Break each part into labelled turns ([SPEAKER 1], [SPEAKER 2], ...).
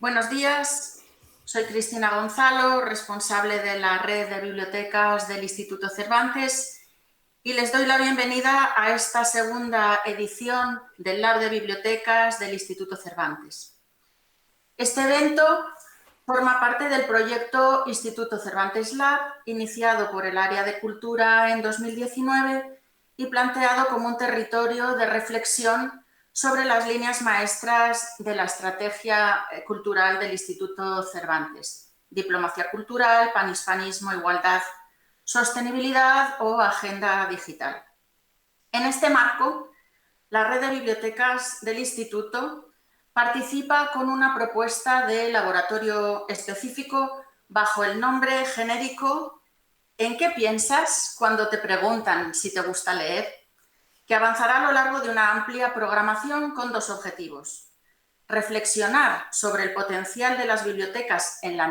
[SPEAKER 1] Buenos días, soy Cristina Gonzalo, responsable de la red de bibliotecas del Instituto Cervantes y les doy la bienvenida a esta segunda edición del Lab de Bibliotecas del Instituto Cervantes. Este evento forma parte del proyecto Instituto Cervantes Lab, iniciado por el Área de Cultura en 2019 y planteado como un territorio de reflexión sobre las líneas maestras de la estrategia cultural del Instituto Cervantes: diplomacia cultural, panhispanismo, igualdad, sostenibilidad o agenda digital. En este marco, la red de bibliotecas del Instituto participa con una propuesta de laboratorio específico bajo el nombre genérico ¿En qué piensas cuando te preguntan si te gusta leer?, que avanzará a lo largo de una amplia programación con dos objetivos: reflexionar sobre el potencial de las bibliotecas en la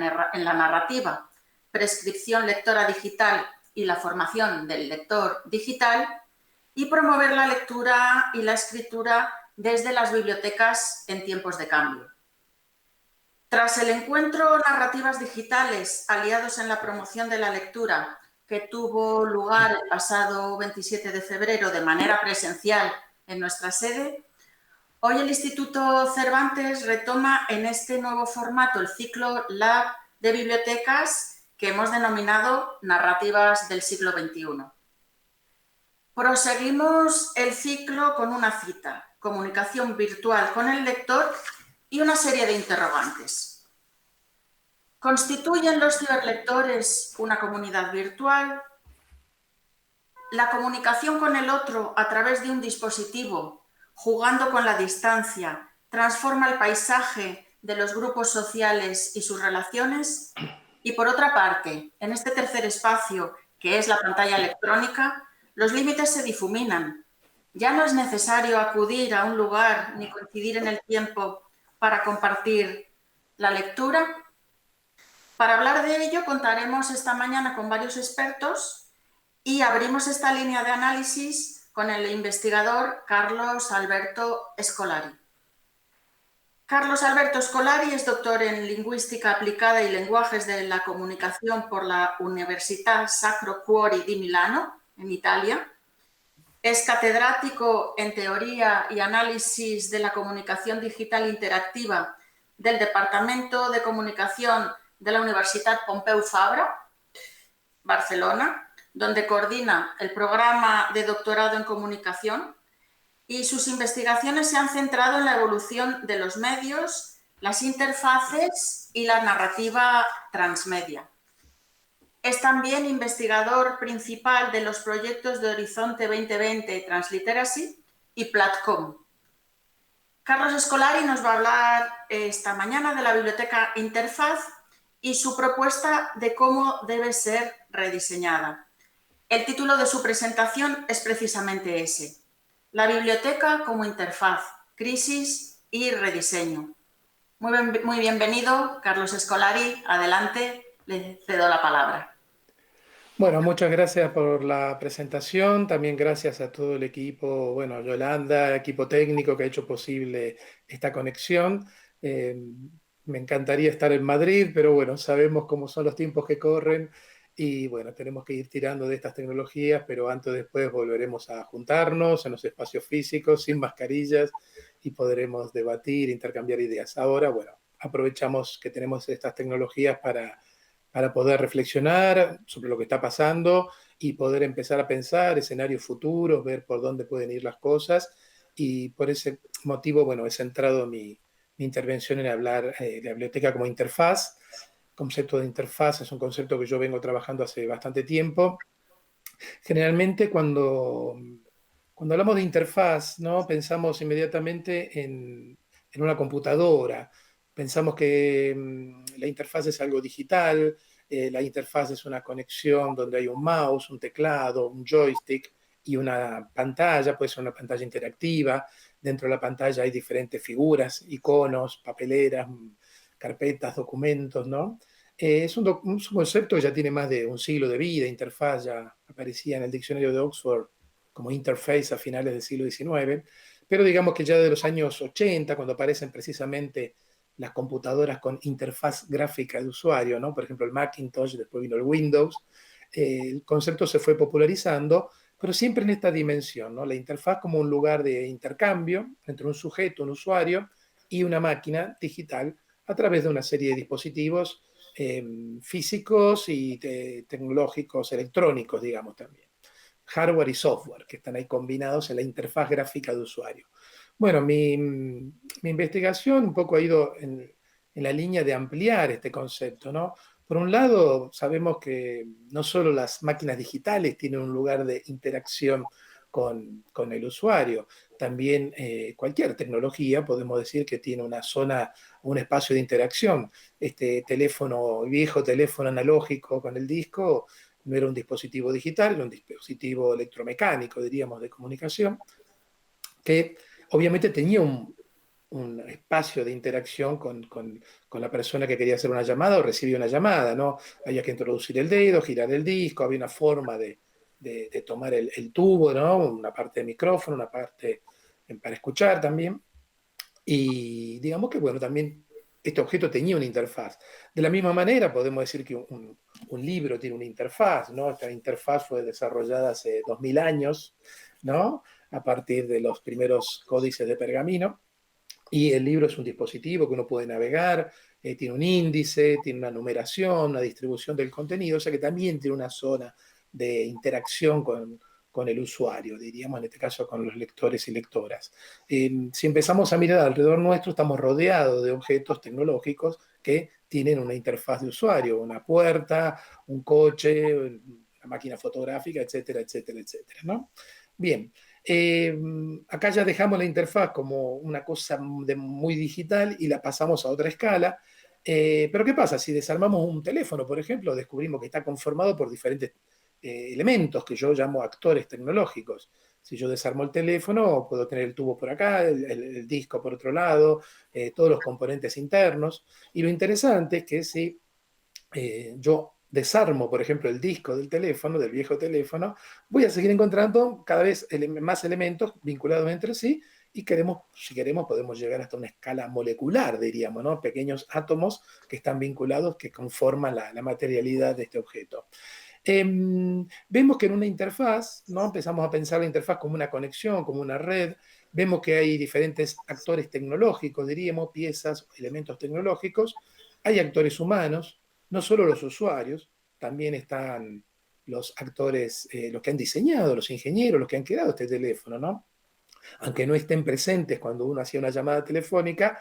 [SPEAKER 1] narrativa, prescripción lectora digital y la formación del lector digital, y promover la lectura y la escritura desde las bibliotecas en tiempos de cambio. Tras el encuentro Narrativas Digitales, aliados en la promoción de la lectura, que tuvo lugar el pasado 27 de febrero de manera presencial en nuestra sede, hoy el Instituto Cervantes retoma en este nuevo formato el ciclo Lab de Bibliotecas que hemos denominado Narrativas del siglo XXI. Proseguimos el ciclo con una cita: comunicación virtual con el lector y una serie de interrogantes. ¿Constituyen los ciberlectores una comunidad virtual? ¿La comunicación con el otro a través de un dispositivo, jugando con la distancia, transforma el paisaje de los grupos sociales y sus relaciones? Y por otra parte, en este tercer espacio, que es la pantalla electrónica, los límites se difuminan. Ya no es necesario acudir a un lugar ni coincidir en el tiempo para compartir la lectura. Para hablar de ello, contaremos esta mañana con varios expertos y abrimos esta línea de análisis con el investigador Carlos Alberto Scolari. Carlos Alberto Scolari es doctor en Lingüística Aplicada y Lenguajes de la Comunicación por la Università Sacro Cuore di Milano, en Italia. Es catedrático en Teoría y Análisis de la Comunicación Digital Interactiva del Departamento de Comunicación de la Universitat Pompeu Fabra, Barcelona, donde coordina el programa de doctorado en comunicación, y sus investigaciones se han centrado en la evolución de los medios, las interfaces y la narrativa transmedia. Es también investigador principal de los proyectos de Horizonte 2020, Transliteracy y Platcom. Carlos Scolari nos va a hablar esta mañana de la biblioteca Interfaz y su propuesta de cómo debe ser rediseñada. El título de su presentación es precisamente ese: la biblioteca como interfaz, crisis y rediseño. Muy bienvenido, Carlos Scolari. Adelante, le cedo la palabra.
[SPEAKER 2] Bueno, muchas gracias por la presentación. También gracias a todo el equipo, bueno, Yolanda, equipo técnico que ha hecho posible esta conexión. Me encantaría estar en Madrid, pero bueno, sabemos cómo son los tiempos que corren y bueno, tenemos que ir tirando de estas tecnologías, pero antes o después volveremos a juntarnos en los espacios físicos, sin mascarillas, y podremos debatir, intercambiar ideas. Ahora, bueno, aprovechamos que tenemos estas tecnologías para poder reflexionar sobre lo que está pasando y poder empezar a pensar escenarios futuros, ver por dónde pueden ir las cosas. Y por ese motivo, bueno, he centrado mi intervención en hablar de la biblioteca como interfaz. El concepto de interfaz es un concepto que yo vengo trabajando hace bastante tiempo. Generalmente cuando hablamos de interfaz, ¿no?, pensamos inmediatamente en una computadora. Pensamos que la interfaz es algo digital, la interfaz es una conexión donde hay un mouse, un teclado, un joystick y una pantalla, puede ser una pantalla interactiva. Dentro de la pantalla hay diferentes figuras, iconos, papeleras, carpetas, documentos, ¿no? Es un concepto que ya tiene más de un siglo de vida. Interfaz ya aparecía en el diccionario de Oxford como interface a finales del siglo XIX, pero digamos que ya de los años 80, cuando aparecen precisamente las computadoras con interfaz gráfica de usuario, ¿no? Por ejemplo, el Macintosh, después vino el Windows. El concepto se fue popularizando, pero siempre en esta dimensión, ¿no? La interfaz como un lugar de intercambio entre un sujeto, un usuario y una máquina digital a través de una serie de dispositivos físicos y tecnológicos, electrónicos, digamos también. Hardware y software, que están ahí combinados en la interfaz gráfica de usuario. Bueno, mi investigación un poco ha ido en la línea de ampliar este concepto, ¿no? Por un lado, sabemos que no solo las máquinas digitales tienen un lugar de interacción con el usuario, también cualquier tecnología podemos decir que tiene una zona, un espacio de interacción. Este teléfono, viejo teléfono analógico con el disco, no era un dispositivo digital, era un dispositivo electromecánico, diríamos, de comunicación, que obviamente tenía un espacio de interacción con la persona que quería hacer una llamada o recibía una llamada, ¿no? Había que introducir el dedo, girar el disco, había una forma de tomar el tubo, ¿no? Una parte de micrófono, una parte para escuchar también. Y digamos que, bueno, también este objeto tenía una interfaz. De la misma manera, podemos decir que un libro tiene una interfaz, ¿no? Esta interfaz fue desarrollada hace 2000 años, ¿no? A partir de los primeros códices de pergamino. Y el libro es un dispositivo que uno puede navegar, tiene un índice, tiene una numeración, una distribución del contenido, o sea que también tiene una zona de interacción con el usuario, diríamos en este caso con los lectores y lectoras. Si empezamos a mirar alrededor nuestro, estamos rodeados de objetos tecnológicos que tienen una interfaz de usuario, una puerta, un coche, una máquina fotográfica, etcétera, etcétera, etcétera, ¿no? Bien, eh, acá ya dejamos la interfaz como una cosa muy digital y la pasamos a otra escala. Pero ¿qué pasa? Si desarmamos un teléfono, por ejemplo, descubrimos que está conformado por diferentes elementos que yo llamo actores tecnológicos. Si yo desarmo el teléfono, puedo tener el tubo por acá, el disco por otro lado, todos los componentes internos. Y lo interesante es que si yo desarmo, por ejemplo, el disco del teléfono, del viejo teléfono, voy a seguir encontrando cada vez más elementos vinculados entre sí y si queremos, podemos llegar hasta una escala molecular, diríamos, ¿no? Pequeños átomos que están vinculados, que conforman la materialidad de este objeto. Vemos que en una interfaz, ¿no? Empezamos a pensar la interfaz como una conexión, como una red. Vemos que hay diferentes actores tecnológicos, diríamos, piezas, elementos tecnológicos. Hay actores humanos, no solo los usuarios, también están los actores, los que han diseñado, los ingenieros, los que han creado este teléfono, ¿no? Aunque no estén presentes cuando uno hacía una llamada telefónica,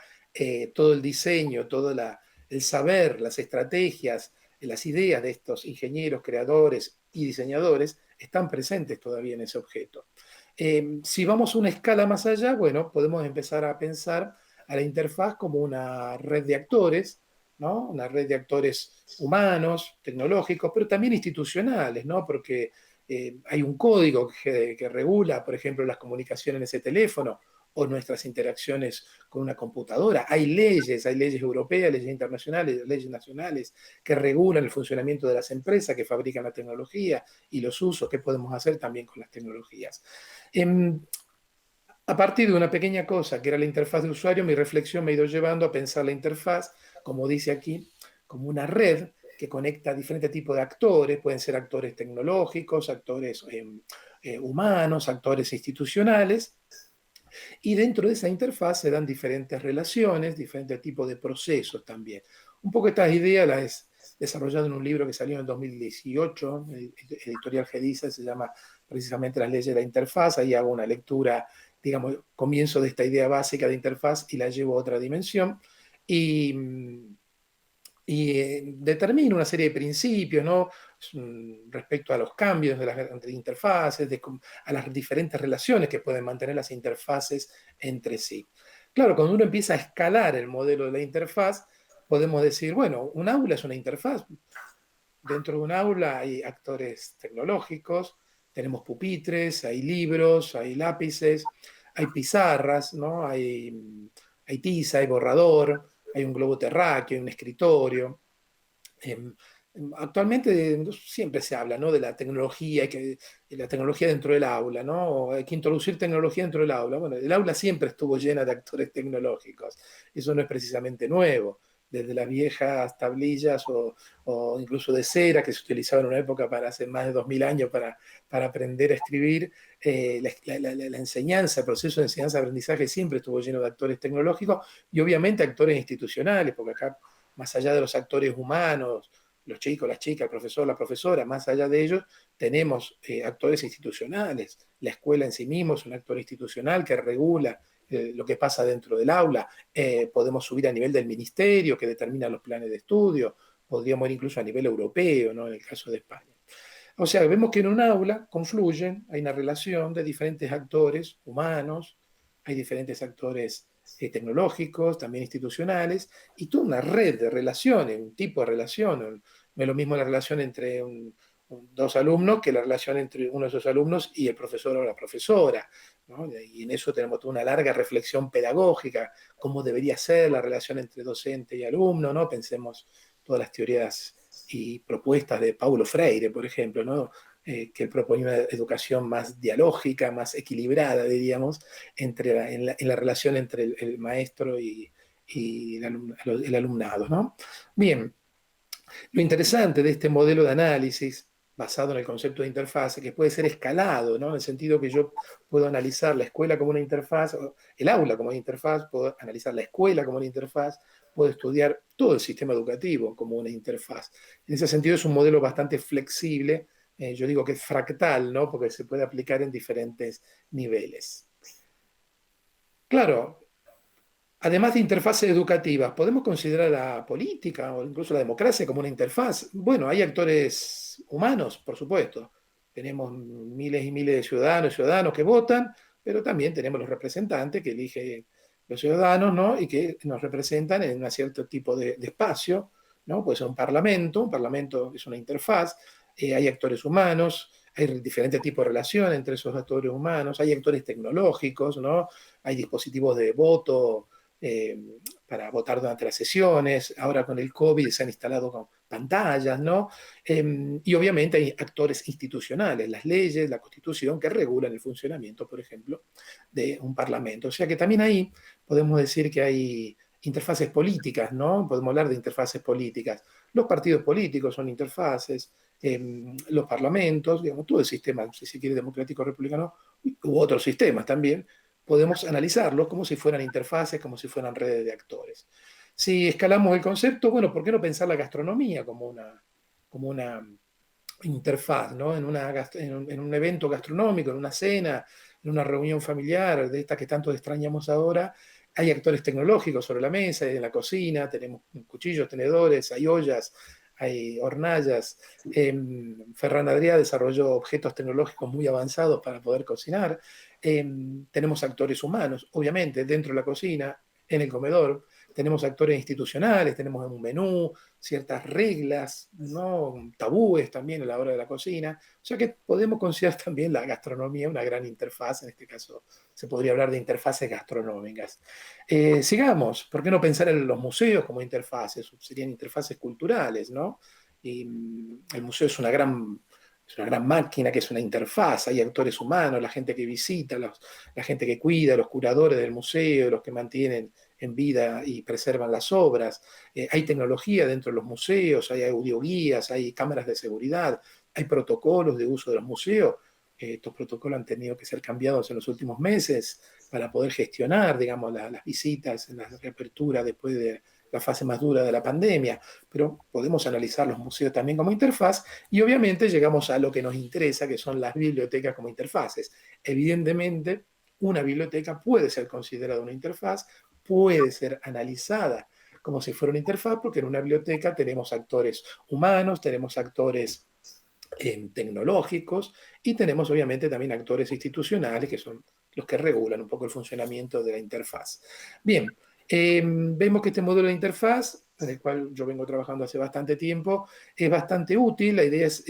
[SPEAKER 2] todo el diseño, el saber, las estrategias, las ideas de estos ingenieros, creadores y diseñadores están presentes todavía en ese objeto. Si vamos una escala más allá, bueno, podemos empezar a pensar a la interfaz como una red de actores, ¿no? Una red de actores humanos, tecnológicos, pero también institucionales, ¿no? Porque hay un código que regula, por ejemplo, las comunicaciones en ese teléfono o nuestras interacciones con una computadora. Hay leyes europeas, leyes internacionales, leyes nacionales que regulan el funcionamiento de las empresas que fabrican la tecnología y los usos que podemos hacer también con las tecnologías. A partir de una pequeña cosa que era la interfaz de usuario, mi reflexión me ha ido llevando a pensar la interfaz, como dice aquí, como una red que conecta diferentes tipos de actores, pueden ser actores tecnológicos, actores humanos, actores institucionales, y dentro de esa interfaz se dan diferentes relaciones, diferentes tipos de procesos también. Un poco estas ideas las he desarrollado en un libro que salió en el 2018, editorial Gediza, se llama precisamente Las leyes de la interfaz, ahí hago una lectura, digamos, comienzo de esta idea básica de interfaz y la llevo a otra dimensión. Y, determina una serie de principios, ¿no? Respecto a los cambios de las interfaces, a las diferentes relaciones que pueden mantener las interfaces entre sí. Claro, cuando uno empieza a escalar el modelo de la interfaz, podemos decir, bueno, un aula es una interfaz. Dentro de un aula hay actores tecnológicos, tenemos pupitres, hay libros, hay lápices, hay pizarras, ¿no? Hay tiza, hay borrador, hay un globo terráqueo, hay un escritorio. Actualmente siempre se habla, ¿no?, de la tecnología, de la tecnología dentro del aula, ¿no? O hay que introducir tecnología dentro del aula. Bueno, el aula siempre estuvo llena de actores tecnológicos. Eso no es precisamente nuevo. Desde las viejas tablillas o incluso de cera que se utilizaban en una época para hace más de 2000 años para aprender a escribir, la enseñanza, el proceso de enseñanza-aprendizaje siempre estuvo lleno de actores tecnológicos y obviamente actores institucionales, porque acá, más allá de los actores humanos, los chicos, las chicas, el profesor, la profesora, más allá de ellos, tenemos actores institucionales. La escuela en sí mismo es un actor institucional que regula lo que pasa dentro del aula. Podemos subir a nivel del ministerio que determina los planes de estudio, podríamos ir incluso a nivel europeo, ¿no?, en el caso de España. O sea, vemos que en un aula confluyen, hay una relación de diferentes actores humanos, hay diferentes actores tecnológicos, también institucionales, y toda una red de relaciones, un tipo de relación. No es lo mismo la relación entre dos alumnos que la relación entre uno de esos alumnos y el profesor o la profesora, ¿no? Y en eso tenemos toda una larga reflexión pedagógica, cómo debería ser la relación entre docente y alumno, ¿no? Pensemos todas las teorías y propuestas de Paulo Freire, por ejemplo, ¿no?, que él proponía una educación más dialógica, más equilibrada, diríamos, en la relación entre el maestro y el alumnado, ¿no? Bien, lo interesante de este modelo de análisis basado en el concepto de interfaz, que puede ser escalado, ¿no?, en el sentido que yo puedo analizar la escuela como una interfaz, el aula como una interfaz, puedo analizar la escuela como una interfaz, puedo estudiar todo el sistema educativo como una interfaz. En ese sentido es un modelo bastante flexible, yo digo que es fractal, ¿no?, porque se puede aplicar en diferentes niveles. Claro, además de interfaces educativas, ¿podemos considerar la política o incluso la democracia como una interfaz? Bueno, hay actores humanos, por supuesto. Tenemos miles y miles de ciudadanos que votan, pero también tenemos los representantes que eligen los ciudadanos, ¿no?, y que nos representan en un cierto tipo de espacio, ¿no? Puede ser un parlamento es una interfaz, hay actores humanos, hay diferentes tipos de relación entre esos actores humanos, hay actores tecnológicos, ¿no? Hay dispositivos de voto eh, para votar durante las sesiones. Ahora con el COVID se han instalado con pantallas, ¿no? Y obviamente hay actores institucionales, las leyes, la constitución, que regulan el funcionamiento, por ejemplo, de un parlamento. O sea que también ahí podemos decir que hay interfaces políticas, ¿no? Podemos hablar de interfaces políticas. Los partidos políticos son interfaces, los parlamentos, digamos, todo el sistema, si se quiere, democrático republicano, u otros sistemas también, podemos analizarlos como si fueran interfaces, como si fueran redes de actores. Si escalamos el concepto, bueno, ¿por qué no pensar la gastronomía como una interfaz, ¿no? En un evento gastronómico, en una cena, en una reunión familiar, de esta que tanto extrañamos ahora, hay actores tecnológicos sobre la mesa, en la cocina, tenemos cuchillos, tenedores, hay ollas, hay hornallas. Ferran Adrià desarrolló objetos tecnológicos muy avanzados para poder cocinar. Tenemos actores humanos, obviamente, dentro de la cocina, en el comedor. Tenemos actores institucionales, tenemos un menú, ciertas reglas, ¿no?, tabúes también a la hora de la cocina. O sea que podemos considerar también la gastronomía una gran interfaz. En este caso se podría hablar de interfaces gastronómicas. Sigamos, ¿por qué no pensar en los museos como interfaces? Serían interfaces culturales, ¿no? Y el museo es una gran máquina que es una interfaz, hay actores humanos, la gente que visita, la gente que cuida, los curadores del museo, los que mantienen en vida y preservan las obras. Hay tecnología dentro de los museos, hay audioguías, hay cámaras de seguridad, hay protocolos de uso de los museos. Estos protocolos han tenido que ser cambiados en los últimos meses para poder gestionar, digamos, las visitas en la reapertura después de la fase más dura de la pandemia, pero podemos analizar los museos también como interfaz y obviamente llegamos a lo que nos interesa, que son las bibliotecas como interfaces. Evidentemente, una biblioteca puede ser considerada una interfaz, puede ser analizada como si fuera una interfaz, porque en una biblioteca tenemos actores humanos, tenemos actores tecnológicos y tenemos obviamente también actores institucionales que son los que regulan un poco el funcionamiento de la interfaz. Bien, vemos que este modelo de interfaz, en el cual yo vengo trabajando hace bastante tiempo, es bastante útil. La idea es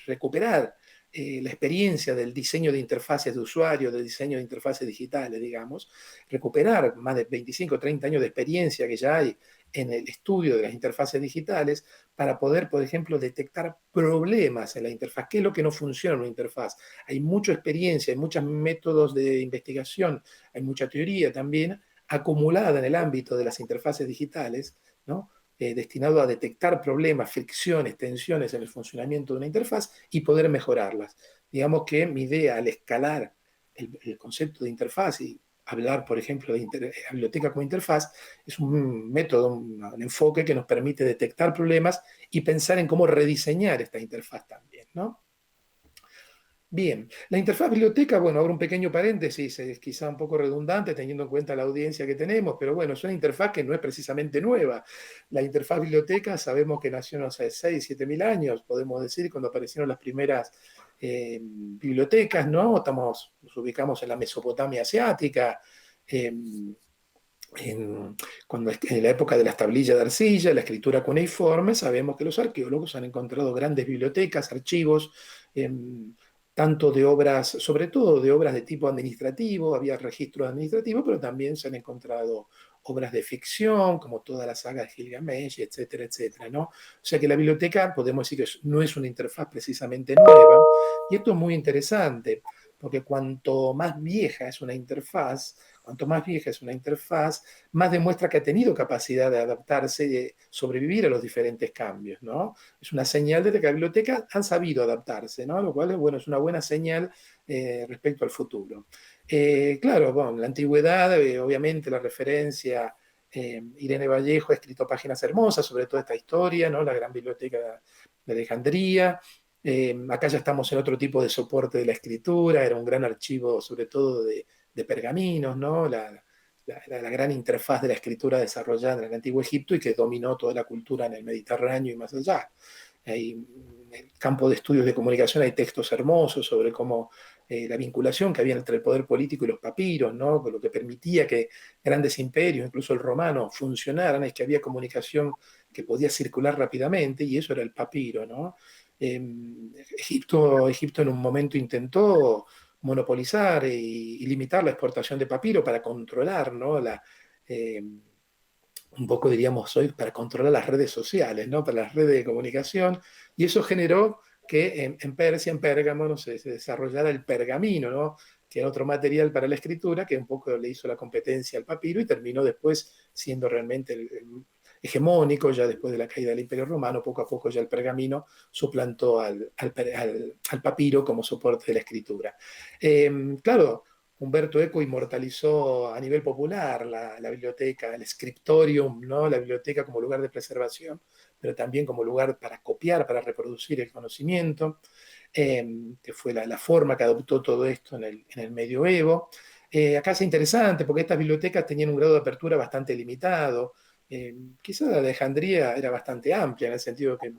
[SPEAKER 2] recuperar la experiencia del diseño de interfaces de usuario, del diseño de interfaces digitales, digamos, recuperar más de 25 o 30 años de experiencia que ya hay en el estudio de las interfaces digitales para poder, por ejemplo, detectar problemas en la interfaz. ¿Qué es lo que no funciona en una interfaz? Hay mucha experiencia, hay muchos métodos de investigación, hay mucha teoría también acumulada en el ámbito de las interfaces digitales, ¿no? Destinado a detectar problemas, fricciones, tensiones en el funcionamiento de una interfaz y poder mejorarlas. Digamos que mi idea al escalar el concepto de interfaz y hablar, por ejemplo, de biblioteca como interfaz, es un método, un enfoque que nos permite detectar problemas y pensar en cómo rediseñar esta interfaz también, ¿no? Bien, la interfaz biblioteca, bueno, abro un pequeño paréntesis, es quizá un poco redundante teniendo en cuenta la audiencia que tenemos, pero bueno, es una interfaz que no es precisamente nueva. La interfaz biblioteca sabemos que nació hace 6, 7 mil años, podemos decir, cuando aparecieron las primeras bibliotecas, ¿no? Nos ubicamos en la Mesopotamia asiática, eh, en, en la época de las tablillas de arcilla, la escritura cuneiforme, sabemos que los arqueólogos han encontrado grandes bibliotecas, archivos, eh, tanto de obras, sobre todo de obras de tipo administrativo, había registros administrativos, pero también se han encontrado obras de ficción, como toda la saga de Gilgamesh, etcétera, etcétera, ¿no? O sea que la biblioteca, podemos decir que no es una interfaz precisamente nueva, y esto es muy interesante, porque cuanto más vieja es una interfaz, cuanto más vieja es una interfaz, más demuestra que ha tenido capacidad de adaptarse y de sobrevivir a los diferentes cambios, ¿no? Es una señal de que las bibliotecas han sabido adaptarse, ¿no? Lo cual, bueno, es una buena señal respecto al futuro. Claro, bueno, en la antigüedad, obviamente, la referencia, Irene Vallejo ha escrito páginas hermosas sobre toda esta historia, ¿no? La gran biblioteca de Alejandría. Acá ya estamos en otro tipo de soporte de la escritura, era un gran archivo, sobre todo de pergaminos, ¿no? La gran interfaz de la escritura desarrollada en el Antiguo Egipto y que dominó toda la cultura en el Mediterráneo y más allá. En el campo de estudios de comunicación hay textos hermosos sobre cómo la vinculación que había entre el poder político y los papiros, ¿no? Lo que permitía que grandes imperios, incluso el romano, funcionaran, es que había comunicación que podía circular rápidamente y eso era el papiro, ¿no? Egipto en un momento intentó monopolizar y limitar la exportación de papiro para controlar, ¿no? Un poco diríamos hoy, para controlar las redes sociales, ¿no? Para las redes de comunicación, y eso generó que en Persia, en Pérgamo, ¿no? se desarrollara el pergamino, ¿no? Que era otro material para la escritura, que un poco le hizo la competencia al papiro y terminó después siendo realmente el hegemónico, ya después de la caída del Imperio Romano, poco a poco ya el pergamino suplantó al papiro como soporte de la escritura. Claro, Humberto Eco inmortalizó a nivel popular la biblioteca, el scriptorium, ¿no? La biblioteca como lugar de preservación, pero también como lugar para copiar, para reproducir el conocimiento, que fue la forma que adoptó todo esto en el medioevo. Acá es interesante porque estas bibliotecas tenían un grado de apertura bastante limitado. Quizás la de Alejandría era bastante amplia en el sentido que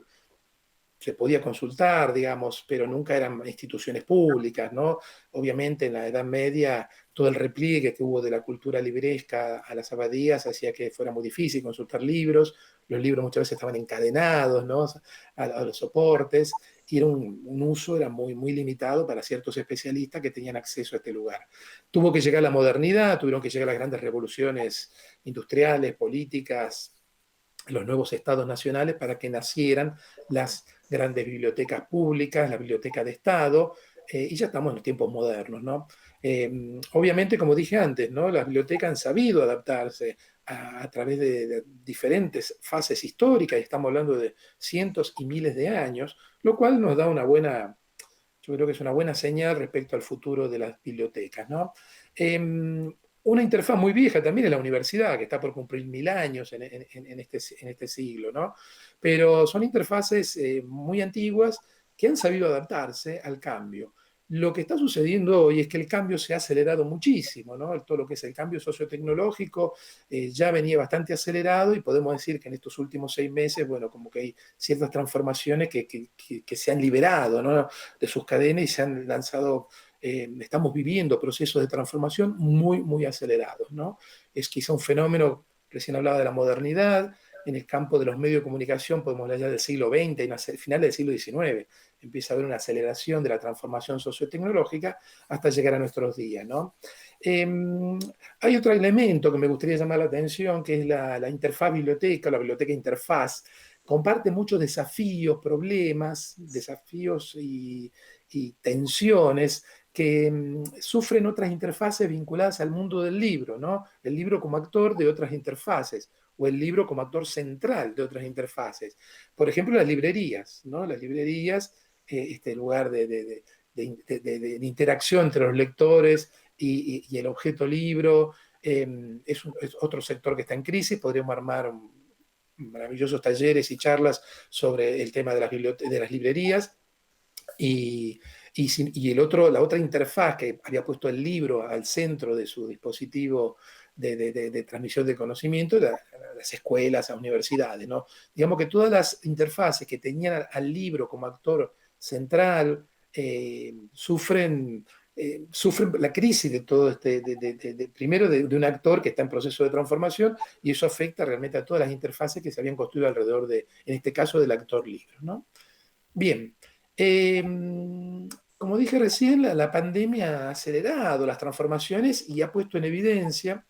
[SPEAKER 2] se podía consultar, digamos, pero nunca eran instituciones públicas, ¿no? Obviamente en la Edad Media todo el repliegue que hubo de la cultura libresca a las abadías hacía que fuera muy difícil consultar libros, los libros muchas veces estaban encadenados, ¿no? A los soportes, y era un uso era muy, muy limitado para ciertos especialistas que tenían acceso a este lugar. Tuvo que llegar la modernidad, tuvieron que llegar las grandes revoluciones industriales, políticas, los nuevos estados nacionales para que nacieran las grandes bibliotecas públicas, la biblioteca de Estado, y ya estamos en los tiempos modernos, ¿no? Obviamente, como dije antes, ¿no? Las bibliotecas han sabido adaptarse a través de diferentes fases históricas, y estamos hablando de cientos y miles de años, lo cual nos da una buena, yo creo que es una buena señal respecto al futuro de las bibliotecas, ¿no? Una interfaz muy vieja también es la universidad, que está por cumplir 1000 años en este siglo, ¿no? Pero son interfaces muy antiguas que han sabido adaptarse al cambio. Lo que está sucediendo hoy es que el cambio se ha acelerado muchísimo, ¿no? Todo lo que es el cambio sociotecnológico ya venía bastante acelerado y podemos decir que en estos últimos 6 meses, bueno, como que hay ciertas transformaciones que se han liberado, ¿no? De sus cadenas y se han lanzado, estamos viviendo procesos de transformación muy, muy acelerados, ¿no? Es quizá un fenómeno, recién hablaba de la modernidad, en el campo de los medios de comunicación, podemos hablar ya del siglo XX, y final del siglo XIX, empieza a haber una aceleración de la transformación sociotecnológica hasta llegar a nuestros días, ¿no? Eh, Hay otro elemento que me gustaría llamar la atención, que es la interfaz biblioteca, la biblioteca interfaz. Comparte muchos desafíos, problemas, desafíos y tensiones que sufren otras interfaces vinculadas al mundo del libro, ¿no? El libro como actor de otras interfaces, o el libro como actor central de otras interfaces. Por ejemplo, las librerías, ¿no? Las librerías, este lugar de interacción entre los lectores y el objeto libro, es otro sector que está en crisis. Podríamos armar maravillosos talleres y charlas sobre el tema de las librerías. Y, la otra interfaz que había puesto el libro al centro de su dispositivo de transmisión de conocimiento, las escuelas, las universidades, ¿no? Digamos que todas las interfaces que tenían al libro como actor central sufren la crisis de todo primero de un actor que está en proceso de transformación, y eso afecta realmente a todas las interfaces que se habían construido alrededor en este caso, del actor libro, ¿no? Bien, eh, como dije recién, la pandemia ha acelerado las transformaciones y ha puesto en evidencia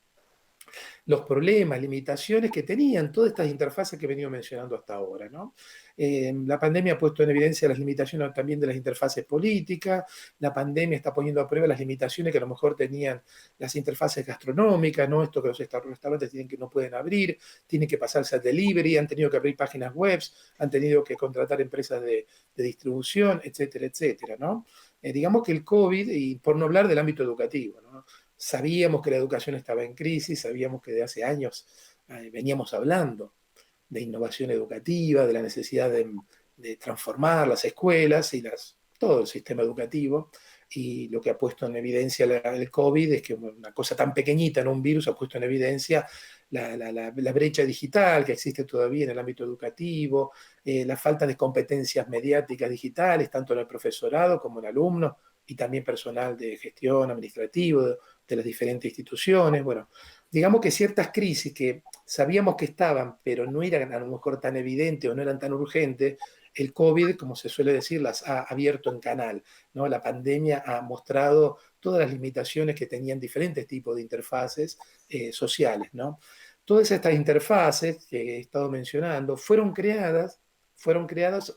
[SPEAKER 2] los problemas, limitaciones que tenían todas estas interfaces que he venido mencionando hasta ahora, ¿no? La pandemia ha puesto en evidencia las limitaciones también de las interfaces políticas. La pandemia está poniendo a prueba las limitaciones que a lo mejor tenían las interfaces gastronómicas, ¿no? Esto que los restaurantes no pueden abrir, tienen que pasarse al delivery, han tenido que abrir páginas web, han tenido que contratar empresas de distribución, etcétera, etcétera, ¿no? Digamos que el COVID, y por no hablar del ámbito educativo, ¿no? Sabíamos que la educación estaba en crisis, sabíamos que de hace años veníamos hablando de innovación educativa, de la necesidad de transformar las escuelas y todo el sistema educativo. Y lo que ha puesto en evidencia el COVID es que una cosa tan pequeñita, ¿no? Un virus, ha puesto en evidencia la brecha digital que existe todavía en el ámbito educativo, la falta de competencias mediáticas digitales, tanto en el profesorado como en alumnos, y también personal de gestión, administrativo, de las diferentes instituciones. Bueno, digamos que ciertas crisis que sabíamos que estaban, pero no eran a lo mejor tan evidentes o no eran tan urgentes, el COVID, como se suele decir, las ha abierto en canal, ¿no? La pandemia ha mostrado todas las limitaciones que tenían diferentes tipos de interfaces sociales, ¿no? Todas estas interfaces que he estado mencionando fueron creadas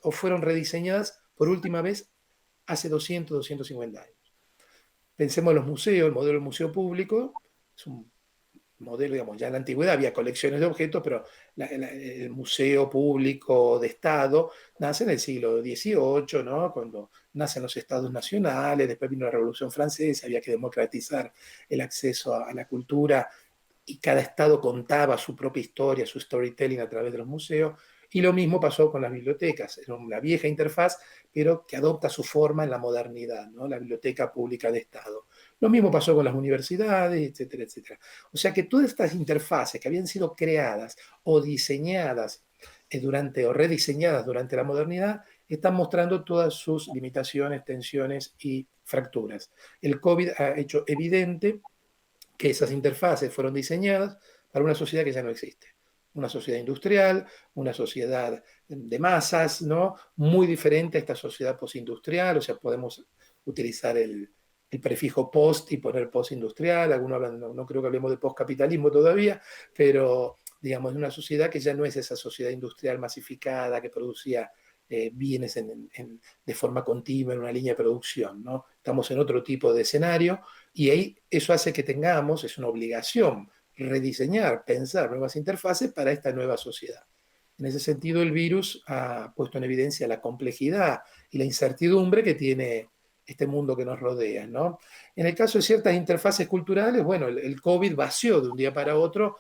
[SPEAKER 2] o fueron rediseñadas por última vez hace 250 años. Pensemos en los museos, el modelo del museo público es un modelo, digamos, ya en la antigüedad había colecciones de objetos, pero el museo público de Estado nace en el siglo XVIII, ¿no? Cuando nacen los estados nacionales, después vino la Revolución Francesa, había que democratizar el acceso a la cultura, y cada estado contaba su propia historia, su storytelling a través de los museos. Y lo mismo pasó con las bibliotecas, era una vieja interfaz, pero que adopta su forma en la modernidad, ¿no? La biblioteca pública de Estado. Lo mismo pasó con las universidades, etcétera, etcétera. O sea que todas estas interfaces que habían sido creadas o diseñadas o rediseñadas durante la modernidad, están mostrando todas sus limitaciones, tensiones y fracturas. El COVID ha hecho evidente que esas interfaces fueron diseñadas para una sociedad que ya no existe. Una sociedad industrial, una sociedad de masas, ¿no? Muy diferente a esta sociedad postindustrial. O sea, podemos utilizar el prefijo post y poner postindustrial. Algunos hablan, no creo que hablemos de postcapitalismo todavía, pero digamos, es una sociedad que ya no es esa sociedad industrial masificada que producía bienes de forma continua en una línea de producción, ¿no? Estamos en otro tipo de escenario, y ahí eso hace que tengamos, es una obligación, rediseñar, pensar nuevas interfaces para esta nueva sociedad. En ese sentido, el virus ha puesto en evidencia la complejidad y la incertidumbre que tiene este mundo que nos rodea, ¿no? En el caso de ciertas interfaces culturales, bueno, el COVID vació de un día para otro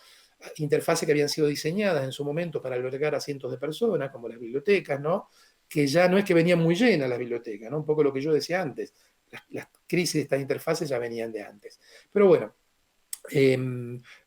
[SPEAKER 2] interfaces que habían sido diseñadas en su momento para albergar a cientos de personas, como las bibliotecas, ¿no? Que ya no es que venían muy llenas las bibliotecas, ¿no? Un poco lo que yo decía antes, las crisis de estas interfaces ya venían de antes. Pero bueno, eh,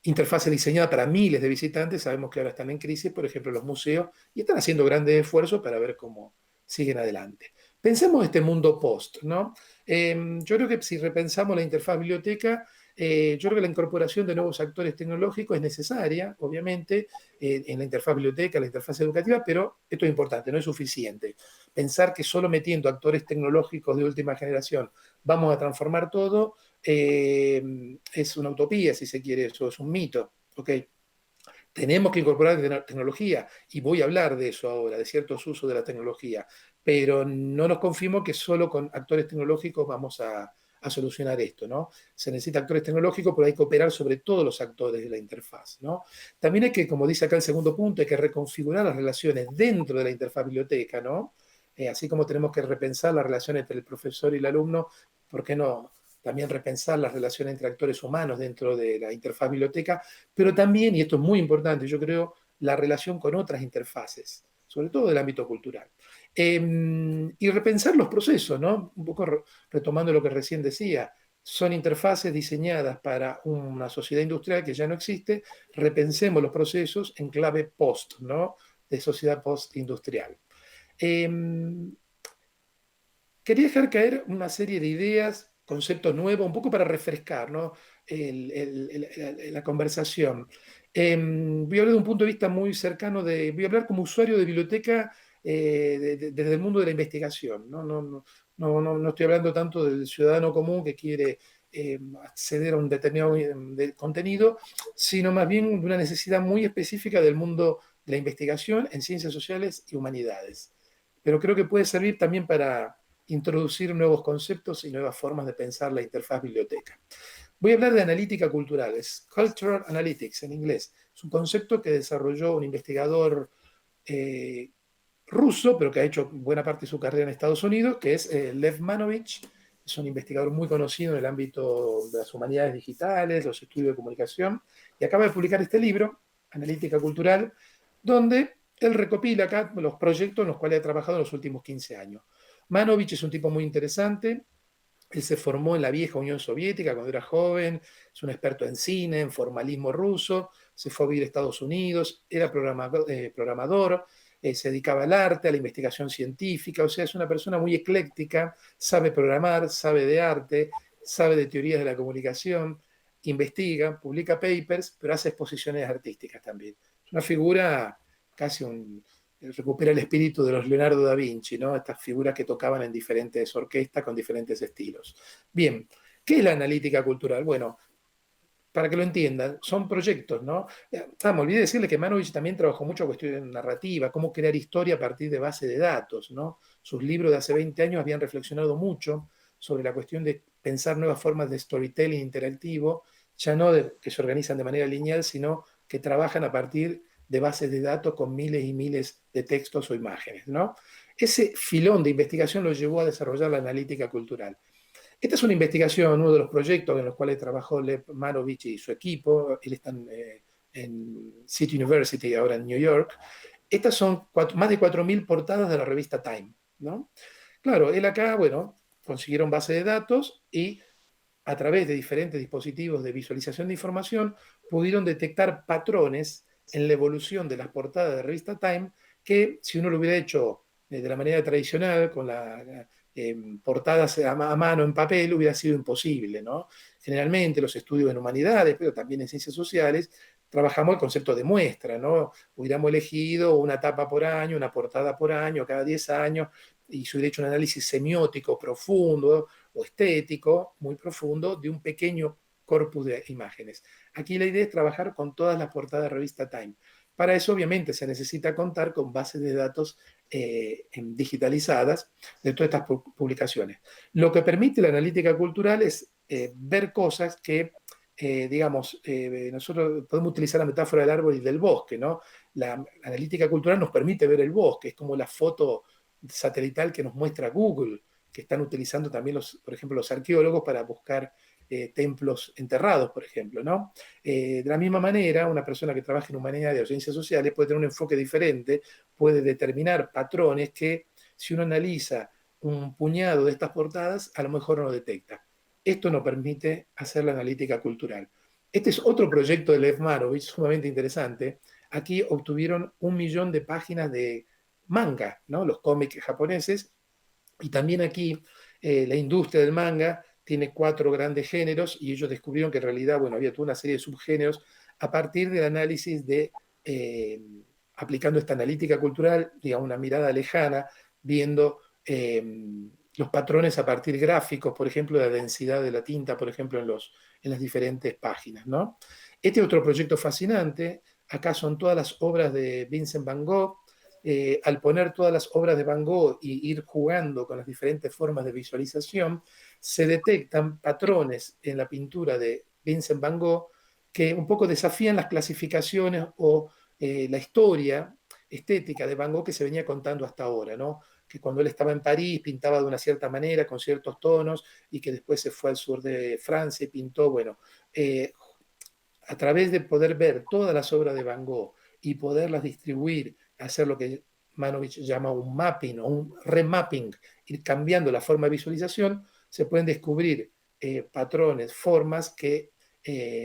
[SPEAKER 2] interfaces diseñadas para miles de visitantes, sabemos que ahora están en crisis, por ejemplo, los museos, y están haciendo grandes esfuerzos para ver cómo siguen adelante. Pensemos este mundo post, ¿no? Yo creo que si repensamos la interfaz biblioteca, Yo creo que la incorporación de nuevos actores tecnológicos es necesaria, obviamente, en la interfaz biblioteca, la interfaz educativa, pero esto es importante, no es suficiente. Pensar que solo metiendo actores tecnológicos de última generación vamos a transformar todo es una utopía, si se quiere, eso es un mito. ¿Ok? Tenemos que incorporar tecnología y voy a hablar de eso ahora, de ciertos usos de la tecnología, pero no nos confiemos que solo con actores tecnológicos vamos a solucionar esto, ¿no? Se necesita actores tecnológicos, pero hay que operar sobre todos los actores de la interfaz, ¿no? También hay que, como dice acá el segundo punto, hay que reconfigurar las relaciones dentro de la interfaz biblioteca, ¿no? Así como tenemos que repensar las relaciones entre el profesor y el alumno, ¿por qué no? También repensar las relaciones entre actores humanos dentro de la interfaz biblioteca, pero también, y esto es muy importante, yo creo, la relación con otras interfaces, sobre todo del ámbito cultural. Y repensar los procesos, ¿no? Un poco retomando lo que recién decía, son interfaces diseñadas para una sociedad industrial que ya no existe, repensemos los procesos en clave post, ¿no? De sociedad post-industrial. Eh, Quería dejar caer una serie de ideas, conceptos nuevos, un poco para refrescar, ¿no? La conversación. Voy a hablar de un punto de vista muy cercano, voy a hablar como usuario de biblioteca desde el mundo de la investigación. No estoy hablando tanto del ciudadano común que quiere acceder a un determinado contenido, sino más bien de una necesidad muy específica del mundo de la investigación en ciencias sociales y humanidades. Pero creo que puede servir también para introducir nuevos conceptos y nuevas formas de pensar la interfaz biblioteca. Voy a hablar de analítica cultural, es Cultural Analytics en inglés. Es un concepto que desarrolló un investigador eh, ruso, pero que ha hecho buena parte de su carrera en Estados Unidos, que es Lev Manovich. Es un investigador muy conocido en el ámbito de las humanidades digitales, los estudios de comunicación, y acaba de publicar este libro, Analítica Cultural, donde él recopila acá los proyectos en los cuales ha trabajado en los últimos 15 años. Manovich es un tipo muy interesante. Él se formó en la vieja Unión Soviética cuando era joven, es un experto en cine, en formalismo ruso, se fue a vivir a Estados Unidos, era programador, se dedicaba al arte, a la investigación científica, o sea, es una persona muy ecléctica, sabe programar, sabe de arte, sabe de teorías de la comunicación, investiga, publica papers, pero hace exposiciones artísticas también. Es una figura casi recupera el espíritu de los Leonardo da Vinci, ¿no? Estas figuras que tocaban en diferentes orquestas con diferentes estilos. Bien, ¿qué es la analítica cultural? Bueno, para que lo entiendan, son proyectos, ¿no? Me olvidé decirle que Manovich también trabajó mucho en cuestiones de narrativa, cómo crear historia a partir de base de datos, ¿no? Sus libros de hace 20 años habían reflexionado mucho sobre la cuestión de pensar nuevas formas de storytelling interactivo, ya no que se organizan de manera lineal, sino que trabajan a partir de bases de datos con miles y miles de textos o imágenes, ¿no? Ese filón de investigación lo llevó a desarrollar la analítica cultural. Esta es una investigación, uno de los proyectos en los cuales trabajó Lev Manovich y su equipo. Él está en City University, ahora en New York. Estas son más de 4.000 portadas de la revista Time, ¿no? Claro, él acá, bueno, consiguieron base de datos y a través de diferentes dispositivos de visualización de información pudieron detectar patrones en la evolución de las portadas de la revista Time que si uno lo hubiera hecho de la manera tradicional, con las portadas a mano en papel, hubiera sido imposible, ¿no? Generalmente los estudios en humanidades, pero también en ciencias sociales, trabajamos el concepto de muestra, ¿no? Hubiéramos elegido una tapa por año, una portada por año, cada 10 años, y se hubiera hecho un análisis semiótico profundo o estético muy profundo de un pequeño corpus de imágenes. Aquí la idea es trabajar con todas las portadas de revista Time. Para eso, obviamente, se necesita contar con bases de datos digitalizadas de todas estas publicaciones. Lo que permite la analítica cultural es ver cosas que, digamos, nosotros podemos utilizar la metáfora del árbol y del bosque, ¿no? La analítica cultural nos permite ver el bosque, es como la foto satelital que nos muestra Google, que están utilizando también, por ejemplo, los arqueólogos para buscar templos enterrados, por ejemplo, ¿no? De la misma manera, una persona que trabaja en humanidades o ciencias sociales puede tener un enfoque diferente, puede determinar patrones que si uno analiza un puñado de estas portadas, a lo mejor no lo detecta. Esto nos permite hacer la analítica cultural. Este es otro proyecto de Lev Marovich, sumamente interesante. Aquí obtuvieron 1 millón de páginas de manga, ¿no? Los cómics japoneses, y también aquí la industria del manga tiene 4 grandes géneros y ellos descubrieron que en realidad, bueno, había toda una serie de subgéneros a partir del análisis de, aplicando esta analítica cultural, digamos, una mirada lejana, viendo los patrones a partir gráficos, por ejemplo, de la densidad de la tinta, por ejemplo, en las diferentes páginas, ¿no? Este otro proyecto fascinante, acá son todas las obras de Vincent Van Gogh. Al poner todas las obras de Van Gogh y ir jugando con las diferentes formas de visualización, se detectan patrones en la pintura de Vincent Van Gogh que un poco desafían las clasificaciones o la historia estética de Van Gogh que se venía contando hasta ahora, ¿no? Que cuando él estaba en París pintaba de una cierta manera, con ciertos tonos, y que después se fue al sur de Francia y pintó, bueno, a través de poder ver todas las obras de Van Gogh y poderlas distribuir, hacer lo que Manovich llama un mapping o un remapping, ir cambiando la forma de visualización, se pueden descubrir patrones, formas que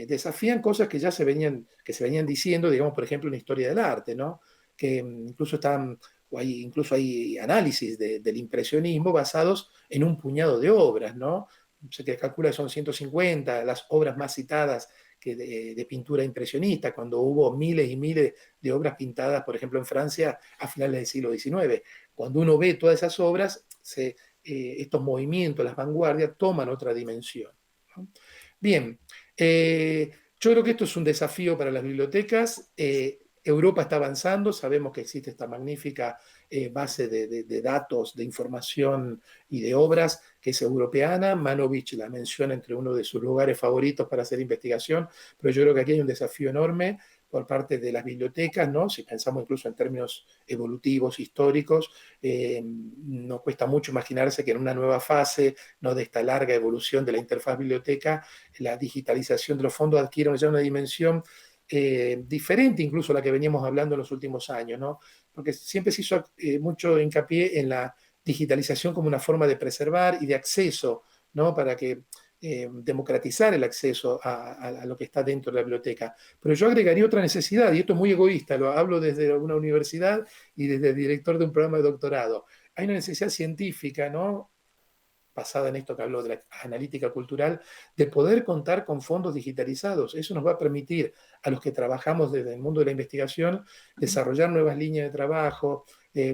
[SPEAKER 2] desafían cosas que se venían diciendo, digamos, por ejemplo, en la historia del arte, ¿no? Que incluso están, incluso hay análisis del impresionismo basados en un puñado de obras, ¿no? Se calcula que son 150 las obras más citadas de pintura impresionista, cuando hubo miles y miles de obras pintadas, por ejemplo, en Francia a finales del siglo XIX. Cuando uno ve todas esas obras, estos movimientos, las vanguardias, toman otra dimensión, ¿no? Bien, yo creo que esto es un desafío para las bibliotecas. Europa está avanzando, sabemos que existe esta magnífica base de datos, de información y de obras que es europeana. Manovich la menciona entre uno de sus lugares favoritos para hacer investigación, pero yo creo que aquí hay un desafío enorme por parte de las bibliotecas, ¿no? Si pensamos incluso en términos evolutivos, históricos, nos cuesta mucho imaginarse que en una nueva fase, ¿no?, de esta larga evolución de la interfaz biblioteca, la digitalización de los fondos adquiere ya una dimensión diferente incluso a la que veníamos hablando en los últimos años, ¿no? Porque siempre se hizo mucho hincapié en la digitalización como una forma de preservar y de acceso, ¿no? Para que democratizar el acceso a lo que está dentro de la biblioteca. Pero yo agregaría otra necesidad, y esto es muy egoísta, lo hablo desde una universidad y desde el director de un programa de doctorado. Hay una necesidad científica, ¿no?, basada en esto que habló de la analítica cultural, de poder contar con fondos digitalizados. Eso nos va a permitir a los que trabajamos desde el mundo de la investigación desarrollar nuevas líneas de trabajo,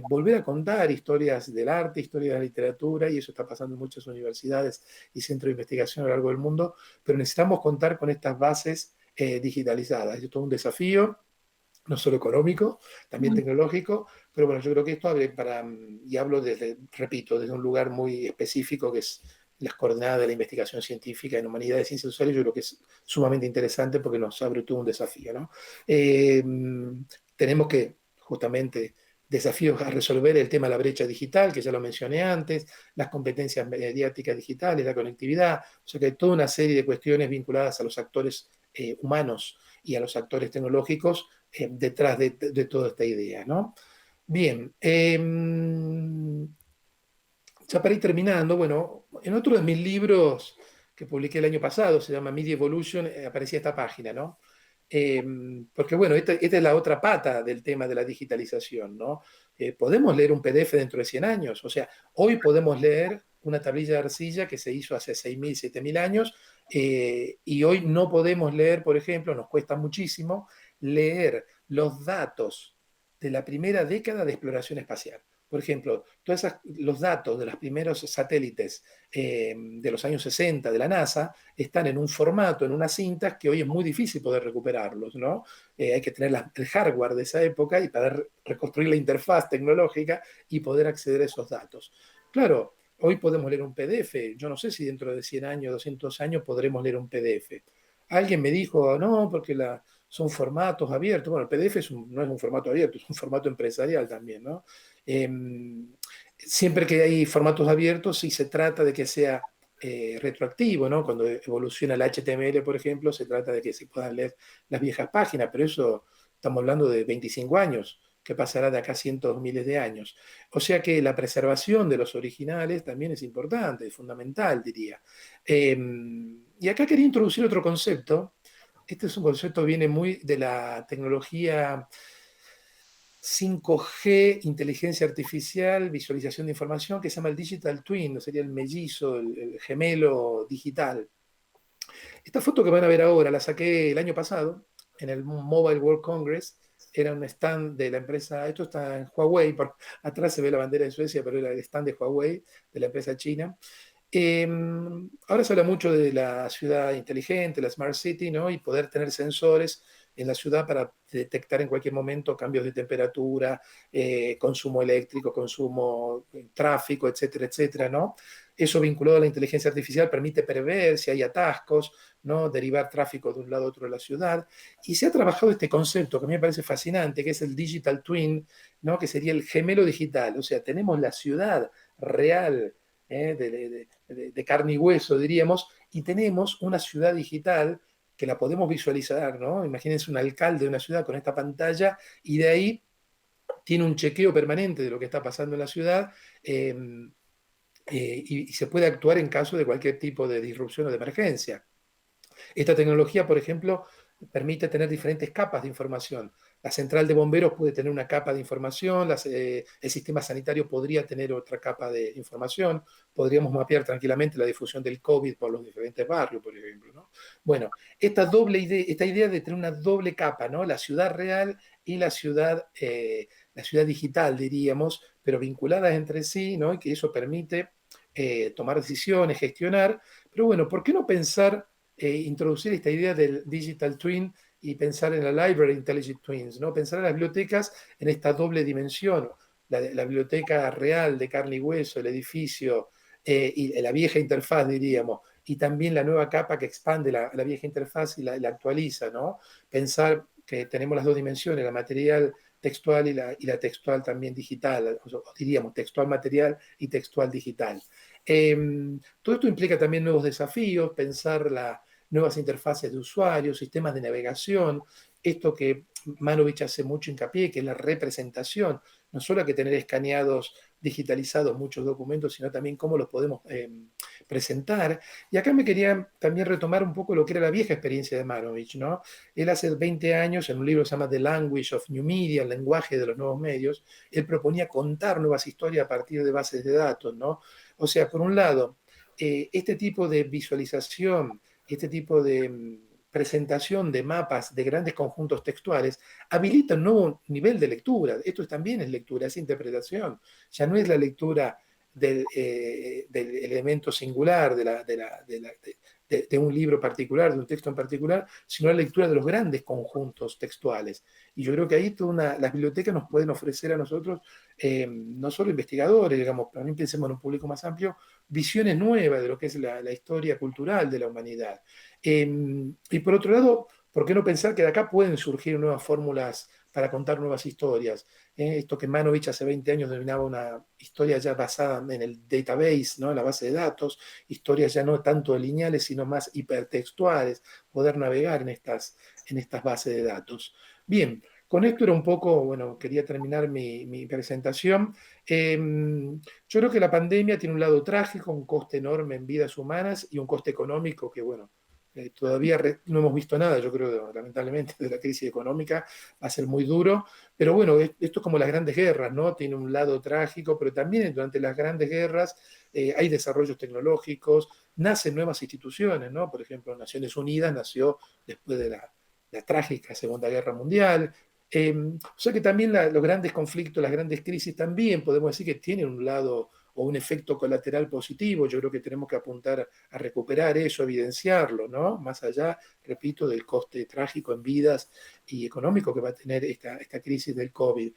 [SPEAKER 2] volver a contar historias del arte, historias de la literatura, y eso está pasando en muchas universidades y centros de investigación a lo largo del mundo, pero necesitamos contar con estas bases digitalizadas. Esto es todo un desafío, no solo económico, también tecnológico, pero bueno, yo creo que esto abre para, y hablo desde, repito, desde un lugar muy específico que es las coordenadas de la investigación científica en humanidades y ciencias sociales. Yo creo que es sumamente interesante porque nos abre todo un desafío, ¿no? Tenemos que justamente desafíos a resolver el tema de la brecha digital, que ya lo mencioné antes, las competencias mediáticas digitales, la conectividad, o sea que hay toda una serie de cuestiones vinculadas a los actores humanos y a los actores tecnológicos detrás de toda esta idea, ¿no? Bien, ya para ir terminando, bueno, en otro de mis libros que publiqué el año pasado, se llama Media Evolution, aparecía esta página, ¿no? Eh, Porque bueno, esta es la otra pata del tema de la digitalización, ¿no? Podemos leer un PDF dentro de 100 años, o sea, hoy podemos leer una tablilla de arcilla que se hizo hace 6.000, 7.000 años, y hoy no podemos leer, por ejemplo, nos cuesta muchísimo leer los datos de la primera década de exploración espacial. Por ejemplo, todos los datos de los primeros satélites de los años 60 de la NASA están en un formato, en unas cintas que hoy es muy difícil poder recuperarlos, ¿no? Hay que tener el hardware de esa época y poder reconstruir la interfaz tecnológica y poder acceder a esos datos. Claro, hoy podemos leer un PDF. Yo no sé si dentro de 100 años, 200 años podremos leer un PDF. Alguien me dijo, no, porque son formatos abiertos. Bueno, el PDF no es un formato abierto, es un formato empresarial también, ¿no? Eh, Siempre que hay formatos abiertos, sí se trata de que sea retroactivo, ¿no? Cuando evoluciona el HTML, por ejemplo, se trata de que se puedan leer las viejas páginas, pero eso estamos hablando de 25 años, que pasará de acá a cientos, miles de años. O sea que la preservación de los originales también es importante, es fundamental, diría. Y acá quería introducir otro concepto. Este es un concepto que viene muy de la tecnología 5G, inteligencia artificial, visualización de información, que se llama el Digital Twin, ¿no? Sería el mellizo, el gemelo digital. Esta foto que van a ver ahora la saqué el año pasado en el Mobile World Congress. Era un stand de la empresa, esto está en Huawei, atrás se ve la bandera de Suecia, pero era el stand de Huawei, de la empresa china. Eh, Ahora se habla mucho de la ciudad inteligente, la Smart City, ¿no? Y poder tener sensores en la ciudad para detectar en cualquier momento cambios de temperatura, consumo eléctrico, consumo, tráfico, etcétera, etcétera, ¿no? Eso vinculado a la inteligencia artificial permite prever si hay atascos, ¿no? Derivar tráfico de un lado a otro de la ciudad. Y se ha trabajado este concepto que a mí me parece fascinante, que es el Digital Twin, ¿no? Que sería el gemelo digital. O sea, tenemos la ciudad real, de carne y hueso, diríamos, y tenemos una ciudad digital que la podemos visualizar, ¿no? Imagínense un alcalde de una ciudad con esta pantalla y de ahí tiene un chequeo permanente de lo que está pasando en la ciudad, y se puede actuar en caso de cualquier tipo de disrupción o de emergencia. Esta tecnología, por ejemplo, permite tener diferentes capas de información. La central de bomberos puede tener una capa de información, el sistema sanitario podría tener otra capa de información, podríamos mapear tranquilamente la difusión del COVID por los diferentes barrios, por ejemplo, ¿no? Bueno, esta idea de tener una doble capa, ¿no? La ciudad real y la ciudad digital, diríamos, pero vinculadas entre sí, ¿no? Y que eso permite tomar decisiones, gestionar. Pero bueno, ¿por qué no pensar introducir esta idea del Digital Twin y pensar en la Library Intelligent Twins, ¿no? Pensar en las bibliotecas en esta doble dimensión, la biblioteca real de carne y hueso, el edificio, y la vieja interfaz, diríamos, y también la nueva capa que expande la vieja interfaz y la actualiza, ¿no? Pensar que tenemos las dos dimensiones, la material textual y la textual también digital, o diríamos textual material y textual digital. Todo esto implica también nuevos desafíos, pensar nuevas interfaces de usuarios, sistemas de navegación, esto que Manovich hace mucho hincapié, que es la representación, no solo hay que tener escaneados, digitalizados muchos documentos, sino también cómo los podemos presentar. Y acá me quería también retomar un poco lo que era la vieja experiencia de Manovich, ¿no? Él hace 20 años, en un libro que se llama The Language of New Media, el lenguaje de los nuevos medios, él proponía contar nuevas historias a partir de bases de datos, ¿no? O sea, por un lado, este tipo de visualización, este tipo de presentación de mapas de grandes conjuntos textuales habilita un nuevo nivel de lectura. Esto también es lectura, es interpretación. Ya no es la lectura del elemento singular, de un libro particular, de un texto en particular, sino la lectura de los grandes conjuntos textuales. Y yo creo que ahí las bibliotecas nos pueden ofrecer a nosotros, no solo investigadores, digamos, también pensemos en un público más amplio, visiones nuevas de lo que es la historia cultural de la humanidad. Y por otro lado, ¿por qué no pensar que de acá pueden surgir nuevas fórmulas para contar nuevas historias? Esto que Manovich hace 20 años denominaba una historia ya basada en el database, ¿no? En la base de datos, historias ya no tanto lineales, sino más hipertextuales, poder navegar en estas bases de datos. Bien, con esto era un poco, bueno, quería terminar mi presentación. Yo creo que la pandemia tiene un lado trágico, un coste enorme en vidas humanas y un coste económico que, bueno, todavía no hemos visto nada, yo creo, lamentablemente, de la crisis económica, va a ser muy duro, pero bueno, esto es como las grandes guerras, ¿no? Tiene un lado trágico, pero también durante las grandes guerras hay desarrollos tecnológicos, nacen nuevas instituciones, ¿no? Por ejemplo, Naciones Unidas nació después de la trágica Segunda Guerra Mundial. O sea que también los grandes conflictos, las grandes crisis también podemos decir que tienen un lado o un efecto colateral positivo. Yo creo que tenemos que apuntar a recuperar eso, evidenciarlo, ¿no? Más allá, repito, del coste trágico en vidas y económico que va a tener esta crisis del COVID.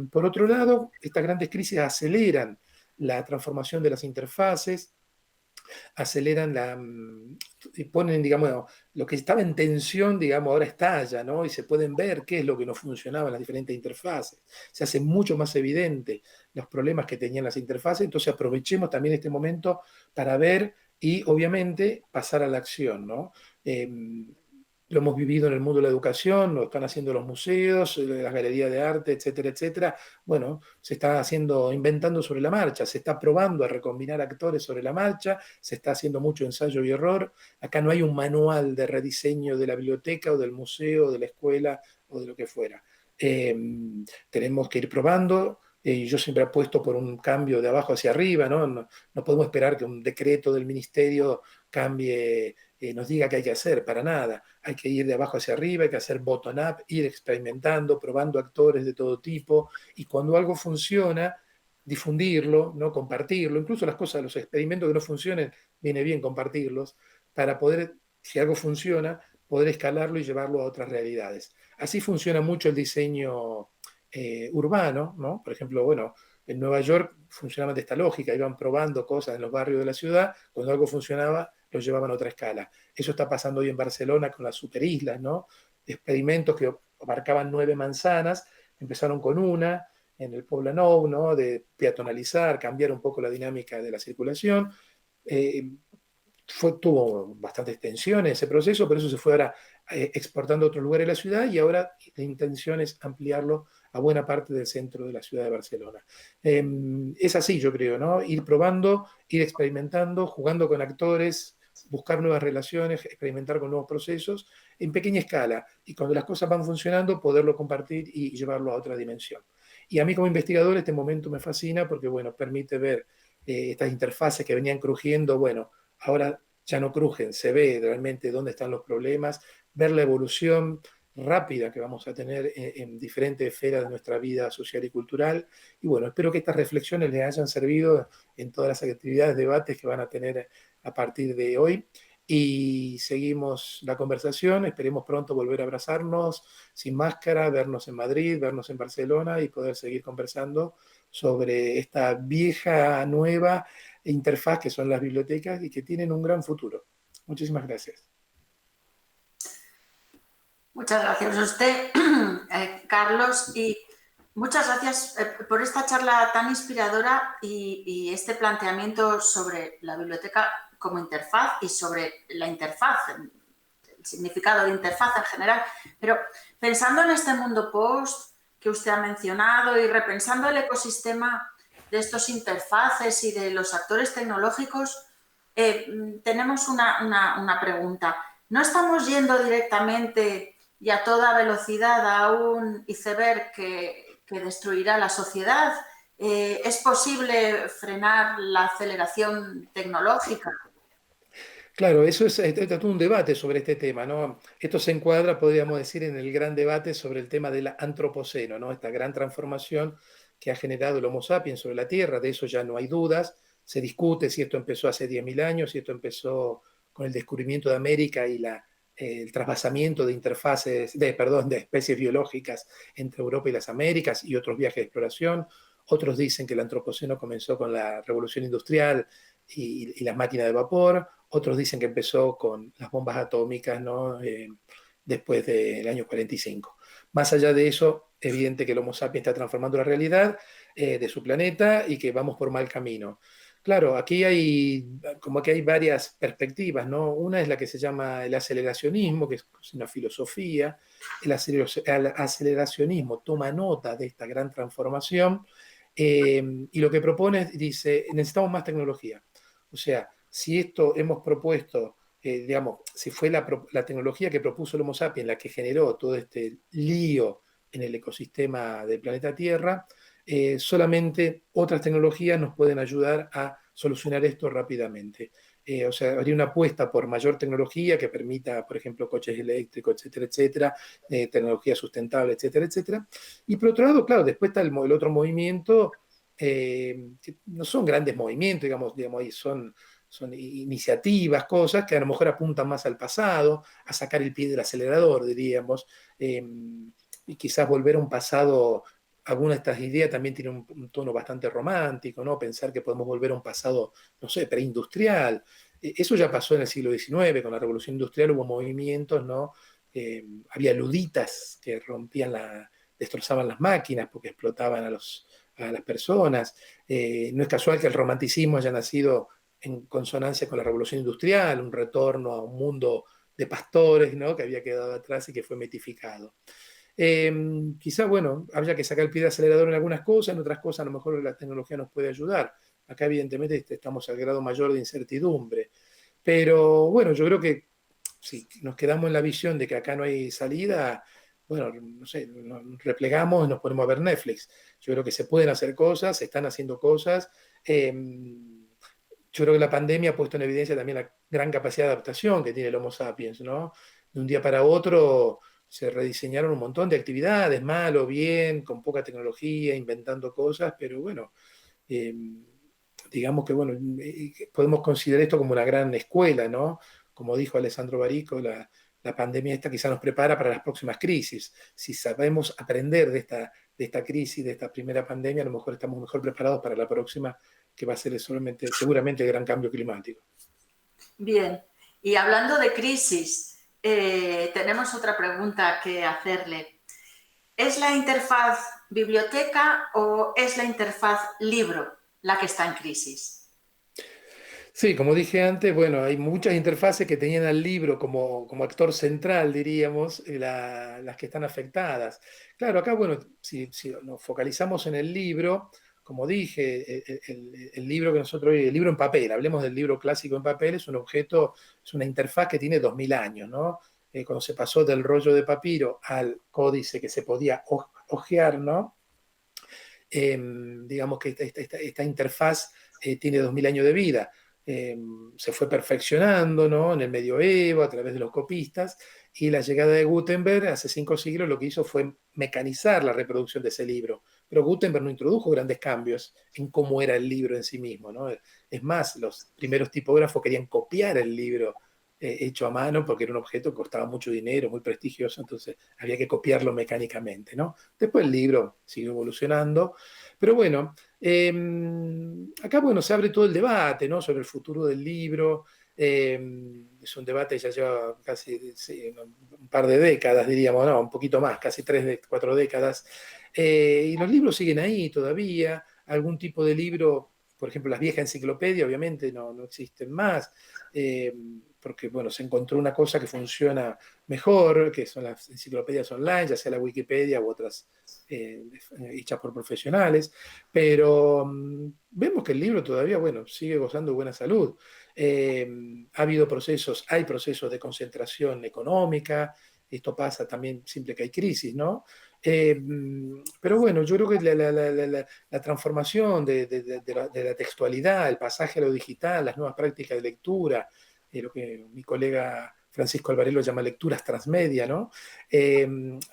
[SPEAKER 2] Por otro lado, estas grandes crisis aceleran la transformación de las interfaces, aceleran y ponen, digamos, lo que estaba en tensión, digamos, ahora estalla, ¿no? Y se pueden ver qué es lo que no funcionaba en las diferentes interfaces. Se hace mucho más evidente los problemas que tenían las interfaces, entonces aprovechemos también este momento para ver y, obviamente, pasar a la acción, ¿no? Lo hemos vivido en el mundo de la educación, lo están haciendo los museos, las galerías de arte, etcétera, etcétera. Bueno, se está haciendo, inventando sobre la marcha, se está probando a recombinar actores sobre la marcha, se está haciendo mucho ensayo y error. Acá no hay un manual de rediseño de la biblioteca o del museo, o de la escuela o de lo que fuera. tenemos que ir probando. Yo siempre apuesto por un cambio de abajo hacia arriba, ¿no? No podemos esperar que un decreto del ministerio cambie, nos diga qué hay que hacer, para nada. Hay que ir de abajo hacia arriba, hay que hacer bottom-up, ir experimentando, probando actores de todo tipo, y cuando algo funciona, difundirlo, ¿no? Compartirlo, incluso las cosas, los experimentos que no funcionen, viene bien compartirlos, para poder, si algo funciona, poder escalarlo y llevarlo a otras realidades. Así funciona mucho el diseño urbano, ¿no? Por ejemplo, bueno, en Nueva York funcionaban de esta lógica, iban probando cosas en los barrios de la ciudad, cuando algo funcionaba, lo llevaban a otra escala. Eso está pasando hoy en Barcelona con las superislas, ¿no? Experimentos que abarcaban 9 manzanas, empezaron con una, en el Pobla Nou, ¿no? De peatonalizar, cambiar un poco la dinámica de la circulación. Eh, tuvo bastantes tensiones ese proceso, pero eso se fue ahora exportando a otros lugares de la ciudad y ahora la intención es ampliarlo a buena parte del centro de la ciudad de Barcelona. Es así, yo creo, ¿no? Ir probando, ir experimentando, jugando con actores, buscar nuevas relaciones, experimentar con nuevos procesos en pequeña escala y cuando las cosas van funcionando, poderlo compartir y llevarlo a otra dimensión. Y a mí como investigador este momento me fascina porque, bueno, permite ver estas interfaces que venían crujiendo, bueno, ahora ya no crujen, se ve realmente dónde están los problemas, ver la evolución rápida que vamos a tener en diferentes esferas de nuestra vida social y cultural. Y bueno, espero que estas reflexiones les hayan servido en todas las actividades, debates que van a tener a partir de hoy. Y seguimos la conversación, esperemos pronto volver a abrazarnos sin máscara, vernos en Madrid, vernos en Barcelona y poder seguir conversando sobre esta vieja, nueva interfaz que son las bibliotecas y que tienen un gran futuro. Muchísimas gracias.
[SPEAKER 1] Muchas gracias a usted, Carlos, y muchas gracias por esta charla tan inspiradora y este planteamiento sobre la biblioteca como interfaz y sobre la interfaz, el significado de interfaz en general. Pero pensando en este mundo post que usted ha mencionado y repensando el ecosistema de estos interfaces y de los actores tecnológicos, tenemos una pregunta. ¿No estamos yendo directamente y a toda velocidad a un iceberg que destruirá la sociedad? ¿Es posible frenar la aceleración tecnológica?
[SPEAKER 2] Claro, eso es todo un debate sobre este tema, ¿no? Esto se encuadra, podríamos decir, en el gran debate sobre el tema del antropoceno, ¿no? Esta gran transformación que ha generado el Homo sapiens sobre la Tierra, de eso ya no hay dudas. Se discute si esto empezó hace 10.000 años, si esto empezó con el descubrimiento de América y el trasvasamiento de interfaces, perdón, de especies biológicas entre Europa y las Américas y otros viajes de exploración. Otros dicen que el antropoceno comenzó con la revolución industrial y las máquinas de vapor. Otros dicen que empezó con las bombas atómicas, ¿no? Después del año 45. Más allá de eso, evidente que el Homo sapiens está transformando la realidad de su planeta y que vamos por mal camino. Claro, aquí hay como que hay varias perspectivas, ¿no? Una es la que se llama el aceleracionismo, que es una filosofía. El aceleracionismo toma nota de esta gran transformación y lo que propone dice, necesitamos más tecnología. O sea, si esto hemos propuesto, digamos, si fue la tecnología que propuso el Homo sapiens la que generó todo este lío en el ecosistema del planeta Tierra, solamente otras tecnologías nos pueden ayudar a solucionar esto rápidamente. O sea, habría una apuesta por mayor tecnología que permita, por ejemplo, coches eléctricos, etcétera, etcétera, tecnología sustentable, etcétera, etcétera. Y por otro lado, claro, después está el otro movimiento, que no son grandes movimientos, digamos ahí son iniciativas, cosas que a lo mejor apuntan más al pasado, a sacar el pie del acelerador, diríamos, y quizás volver a un pasado. Algunas de estas ideas también tienen un tono bastante romántico, ¿no? Pensar que podemos volver a un pasado, no sé, preindustrial. Eso ya pasó en el siglo XIX, con la Revolución Industrial hubo movimientos, ¿no? Había luditas que destrozaban las máquinas porque explotaban a las personas. No es casual que el romanticismo haya nacido en consonancia con la Revolución Industrial, un retorno a un mundo de pastores, ¿no? Que había quedado atrás y que fue mitificado. Quizá, bueno, habría que sacar el pie de acelerador en algunas cosas, en otras cosas a lo mejor la tecnología nos puede ayudar. Acá evidentemente estamos al grado mayor de incertidumbre. Pero bueno, yo creo que si nos quedamos en la visión de que acá no hay salida, bueno, no sé, nos replegamos y nos ponemos a ver Netflix. Yo creo que se pueden hacer cosas, se están haciendo cosas. Eh, yo creo que la pandemia ha puesto en evidencia también la gran capacidad de adaptación que tiene el Homo sapiens, ¿no? De un día para otro se rediseñaron un montón de actividades, mal o bien, con poca tecnología, inventando cosas, pero bueno, eh, digamos que bueno, podemos considerar esto como una gran escuela, ¿no? Como dijo Alessandro Barico, la pandemia esta quizá nos prepara para las próximas crisis. Si sabemos aprender de esta crisis, de esta primera pandemia, a lo mejor estamos mejor preparados para la próxima, que va a ser solamente, seguramente el gran cambio climático.
[SPEAKER 1] Bien, y hablando de crisis, tenemos otra pregunta que hacerle. ¿Es la interfaz biblioteca o es la interfaz libro la que está en crisis?
[SPEAKER 2] Sí, como dije antes, bueno, hay muchas interfaces que tenían al libro como actor central, diríamos, las que están afectadas. Claro, acá, bueno, si nos focalizamos en el libro, como dije, el libro que nosotros, el libro en papel, hablemos del libro clásico en papel, es un objeto, es una interfaz que tiene 2000 años, ¿no? Cuando se pasó del rollo de papiro al códice que se podía hojear, ¿no? Digamos que esta interfaz tiene 2000 años de vida. Eh, Se fue perfeccionando, ¿no? En el medioevo, a través de los copistas, y la llegada de Gutenberg hace 5 siglos lo que hizo fue mecanizar la reproducción de ese libro. Pero Gutenberg no introdujo grandes cambios en cómo era el libro en sí mismo, ¿no? Es más, los primeros tipógrafos querían copiar el libro hecho a mano porque era un objeto que costaba mucho dinero, muy prestigioso, entonces había que copiarlo mecánicamente, ¿no? Después el libro siguió evolucionando, pero bueno, acá bueno, se abre todo el debate, ¿no? Sobre el futuro del libro. Es un debate que ya lleva casi sí, un par de décadas, diríamos, no, un poquito más, casi 4 décadas. Y los libros siguen ahí todavía. Algún tipo de libro, por ejemplo, las viejas enciclopedias, obviamente no existen más. Eh, Porque bueno, se encontró una cosa que funciona mejor, que son las enciclopedias online, ya sea la Wikipedia u otras hechas por profesionales, pero vemos que el libro todavía, bueno, sigue gozando de buena salud. Ha habido procesos, hay procesos de concentración económica, esto pasa también siempre que hay crisis, ¿no? Pero bueno, yo creo que la transformación de la textualidad, el pasaje a lo digital, las nuevas prácticas de lectura, lo que mi colega Francisco Alvarelo llama lecturas transmedia, ¿no?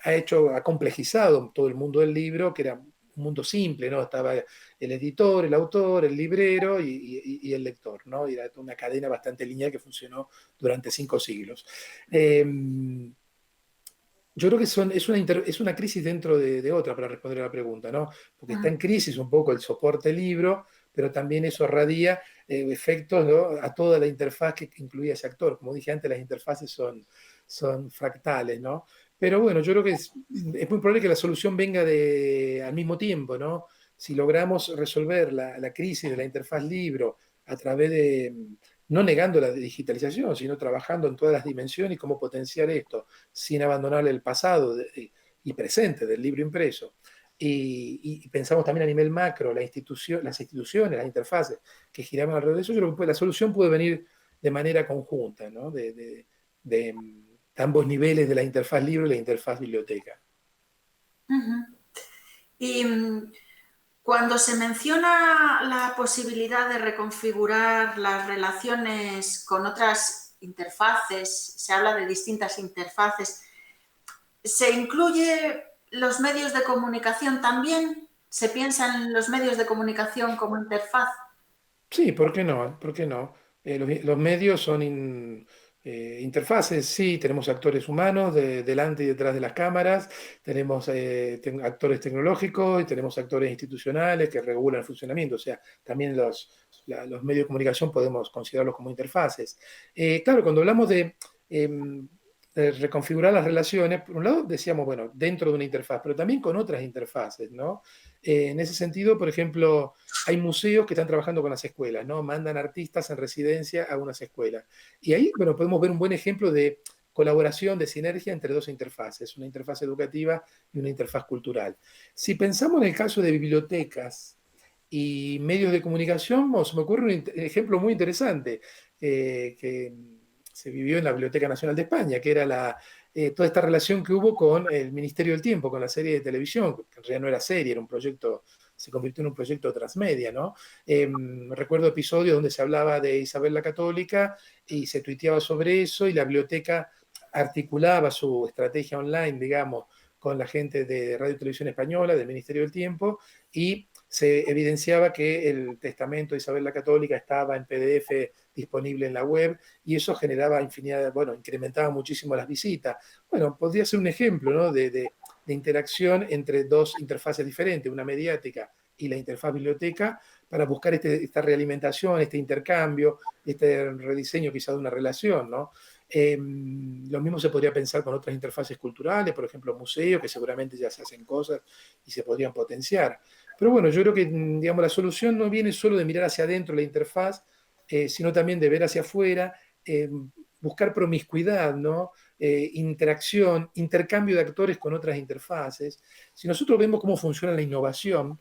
[SPEAKER 2] Ha complejizado todo el mundo del libro, que era un mundo simple, ¿no? Estaba el editor, el autor, el librero y el lector, ¿no? Y era una cadena bastante lineal que funcionó durante 5 siglos. Eh, yo creo que es una crisis dentro de otra, para responder a la pregunta, ¿no? Porque está en crisis un poco el soporte libro, pero también eso radia efectos, ¿no? A toda la interfaz que incluía ese actor. Como dije antes, las interfaces son fractales, ¿no? Pero bueno, yo creo que es muy probable que la solución venga al mismo tiempo, ¿no? Si logramos resolver la crisis de la interfaz libro a través de, no negando la digitalización, sino trabajando en todas las dimensiones y cómo potenciar esto sin abandonar el pasado y presente del libro impreso. Y pensamos también a nivel macro, las instituciones, las interfaces que giraban alrededor de eso, yo creo que la solución puede venir de manera conjunta, ¿no? De ambos niveles de la interfaz libro y la interfaz biblioteca.
[SPEAKER 1] Y cuando se menciona la posibilidad de reconfigurar las relaciones con otras interfaces, se habla de distintas interfaces, ¿se incluye los medios de comunicación también? ¿Se piensa en los medios de comunicación como interfaz?
[SPEAKER 2] Sí, ¿por qué no? ¿Por qué no? Los medios son interfaces, sí, tenemos actores humanos delante y detrás de las cámaras, tenemos actores tecnológicos y tenemos actores institucionales que regulan el funcionamiento, o sea, también los medios de comunicación podemos considerarlos como interfaces. Claro, cuando hablamos de reconfigurar las relaciones, por un lado decíamos, bueno, dentro de una interfaz, pero también con otras interfaces, ¿no? En ese sentido, por ejemplo, hay museos que están trabajando con las escuelas, ¿no? Mandan artistas en residencia a unas escuelas. Y ahí, bueno, podemos ver un buen ejemplo de colaboración, de sinergia entre dos interfaces, una interfaz educativa y una interfaz cultural. Si pensamos en el caso de bibliotecas y medios de comunicación, se me ocurre un ejemplo muy interesante que se vivió en la Biblioteca Nacional de España, que era toda esta relación que hubo con el Ministerio del Tiempo, con la serie de televisión, que en realidad no era serie, era un proyecto, se convirtió en un proyecto transmedia, ¿no? Recuerdo episodios donde se hablaba de Isabel la Católica y se tuiteaba sobre eso y la biblioteca articulaba su estrategia online, digamos, con la gente de Radio y Televisión Española, del Ministerio del Tiempo, y se evidenciaba que el testamento de Isabel la Católica estaba en PDF disponible en la web, y eso generaba infinidad, bueno, incrementaba muchísimo las visitas. Bueno, podría ser un ejemplo, ¿no? de interacción entre dos interfaces diferentes, una mediática y la interfaz biblioteca, para buscar esta realimentación, este intercambio, este rediseño quizá de una relación, ¿no? Lo mismo se podría pensar con otras interfaces culturales, por ejemplo, museos, que seguramente ya se hacen cosas y se podrían potenciar. Pero bueno, yo creo que, digamos, la solución no viene solo de mirar hacia adentro la interfaz, sino también de ver hacia afuera, buscar promiscuidad, ¿no? Interacción, intercambio de actores con otras interfaces. Si nosotros vemos cómo funciona la innovación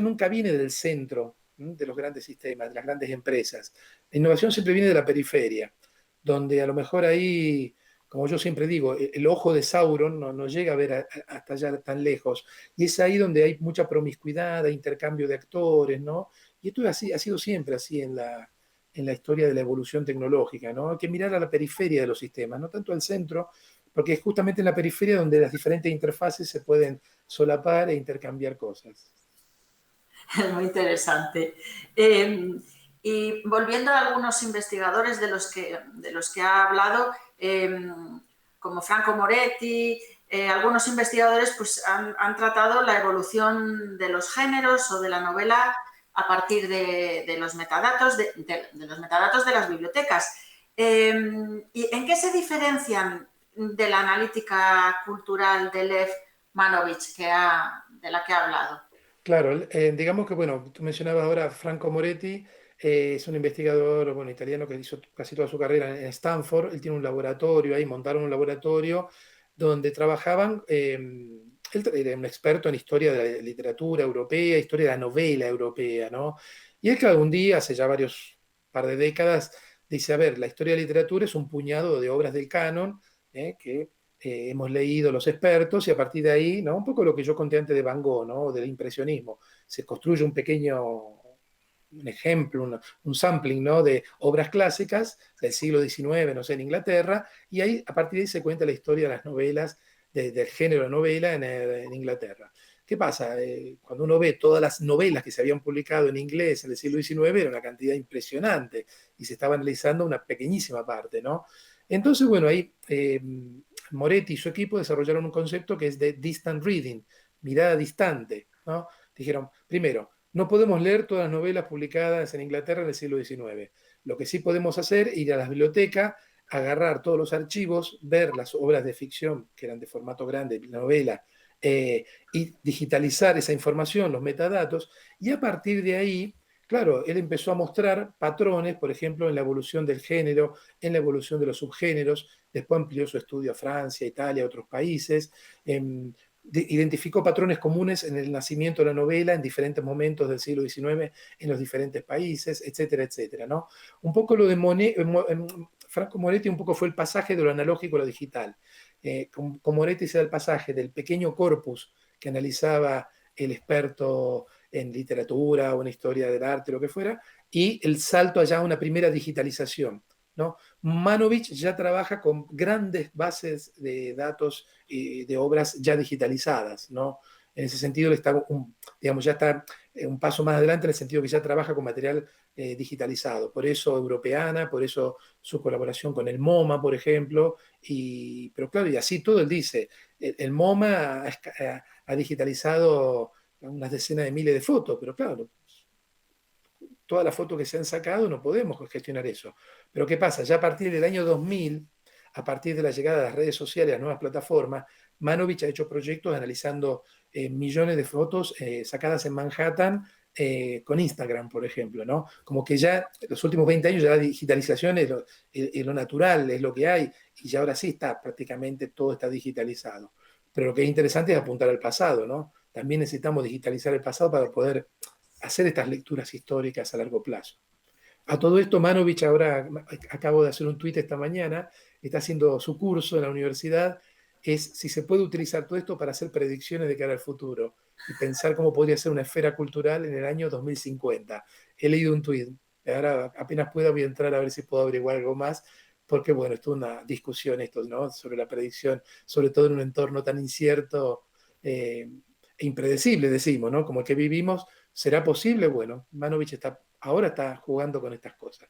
[SPEAKER 2] nunca viene del centro, ¿m? De los grandes sistemas, de las grandes empresas. La innovación siempre viene de la periferia, donde a lo mejor ahí, como yo siempre digo, el ojo de Sauron no llega a ver hasta allá tan lejos. Y es ahí donde hay mucha promiscuidad, hay intercambio de actores, ¿no? Y esto es así, ha sido siempre así en la historia de la evolución tecnológica, ¿no? Hay que mirar a la periferia de los sistemas, no tanto al centro, porque es justamente en la periferia donde las diferentes interfaces se pueden solapar e intercambiar cosas.
[SPEAKER 1] Muy interesante. Y volviendo a algunos investigadores de los que ha hablado, como Franco Moretti, algunos investigadores pues, han tratado la evolución de los géneros o de la novela a partir de los metadatos de los metadatos de las bibliotecas. ¿Y en qué se diferencian de la analítica cultural de Lev Manovich de la que ha hablado?
[SPEAKER 2] Claro, digamos que, bueno, tú mencionabas ahora a Franco Moretti, es un investigador, bueno, italiano que hizo casi toda su carrera en Stanford. Él tiene un laboratorio ahí, montaron un laboratorio donde trabajaban, él era un experto en historia de la literatura europea, historia de la novela europea, ¿no? Y él, claro, un día, hace ya varios par de décadas, dice, a ver, la historia de la literatura es un puñado de obras del canon, que hemos leído los expertos, y a partir de ahí, ¿no? Un poco lo que yo conté antes de Van Gogh, ¿no? Del impresionismo. Se construye un pequeño, un ejemplo, un sampling, ¿no? De obras clásicas del siglo XIX, no sé, en Inglaterra, y ahí, a partir de ahí se cuenta la historia de las novelas, del género de novela en Inglaterra. ¿Qué pasa? Cuando uno ve todas las novelas que se habían publicado en inglés en el siglo XIX, era una cantidad impresionante, y se estaba analizando una pequeñísima parte, ¿no? Entonces, bueno, ahí Moretti y su equipo desarrollaron un concepto que es de distant reading, mirada distante, ¿no? Dijeron, primero, no podemos leer todas las novelas publicadas en Inglaterra en el siglo XIX. Lo que sí podemos hacer es ir a la biblioteca, agarrar todos los archivos, ver las obras de ficción que eran de formato grande, novela, y digitalizar esa información, los metadatos, y a partir de ahí, claro, él empezó a mostrar patrones, por ejemplo, en la evolución del género, en la evolución de los subgéneros. Después amplió su estudio a Francia, Italia, a otros países. Identificó patrones comunes en el nacimiento de la novela en diferentes momentos del siglo XIX en los diferentes países, etcétera, etcétera, ¿no? Un poco lo de Franco Moretti un poco fue el pasaje de lo analógico a lo digital. Con Moretti se da el pasaje del pequeño corpus que analizaba el experto en literatura o en historia del arte, lo que fuera, y el salto allá a una primera digitalización, ¿no? Manovich ya trabaja con grandes bases de datos y de obras ya digitalizadas, ¿no? En ese sentido, digamos, ya está un paso más adelante en el sentido que ya trabaja con material digitalizado. Por eso Europeana, por eso su colaboración con el MoMA, por ejemplo. Pero claro, y así todo él dice, el MoMA ha digitalizado unas decenas de miles de fotos, pero claro, todas las fotos que se han sacado no podemos gestionar eso. Pero ¿qué pasa? Ya a partir del año 2000, a partir de la llegada de las redes sociales, las nuevas plataformas, Manovich ha hecho proyectos analizando millones de fotos sacadas en Manhattan con Instagram, por ejemplo, ¿no? Como que ya en los últimos 20 años ya la digitalización es lo natural, es lo que hay, y ya ahora sí está prácticamente todo está digitalizado. Pero lo que es interesante es apuntar al pasado, ¿no? También necesitamos digitalizar el pasado para poder hacer estas lecturas históricas a largo plazo. A todo esto, Manovich ahora, acabo de hacer un tuit esta mañana, está haciendo su curso en la universidad, es si se puede utilizar todo esto para hacer predicciones de cara al futuro y pensar cómo podría ser una esfera cultural en el año 2050. He leído un tuit, ahora apenas pueda voy a entrar a ver si puedo averiguar algo más, porque bueno, es toda una discusión esto, ¿no? Sobre la predicción, sobre todo en un entorno tan incierto e impredecible, decimos, ¿no? Como el que vivimos. ¿Será posible? Bueno, Manovich ahora está jugando con estas cosas.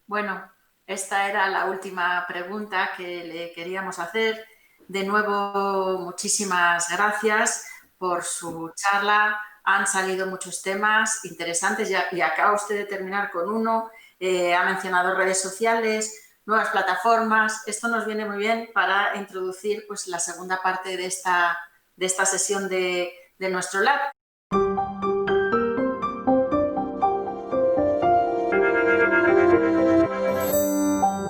[SPEAKER 1] Bueno, esta era la última pregunta que le queríamos hacer. De nuevo, muchísimas gracias por su charla. Han salido muchos temas interesantes y acaba usted de terminar con uno. Ha mencionado redes sociales, nuevas plataformas. Esto nos viene muy bien para introducir pues, la segunda parte de esta sesión de nuestro lab.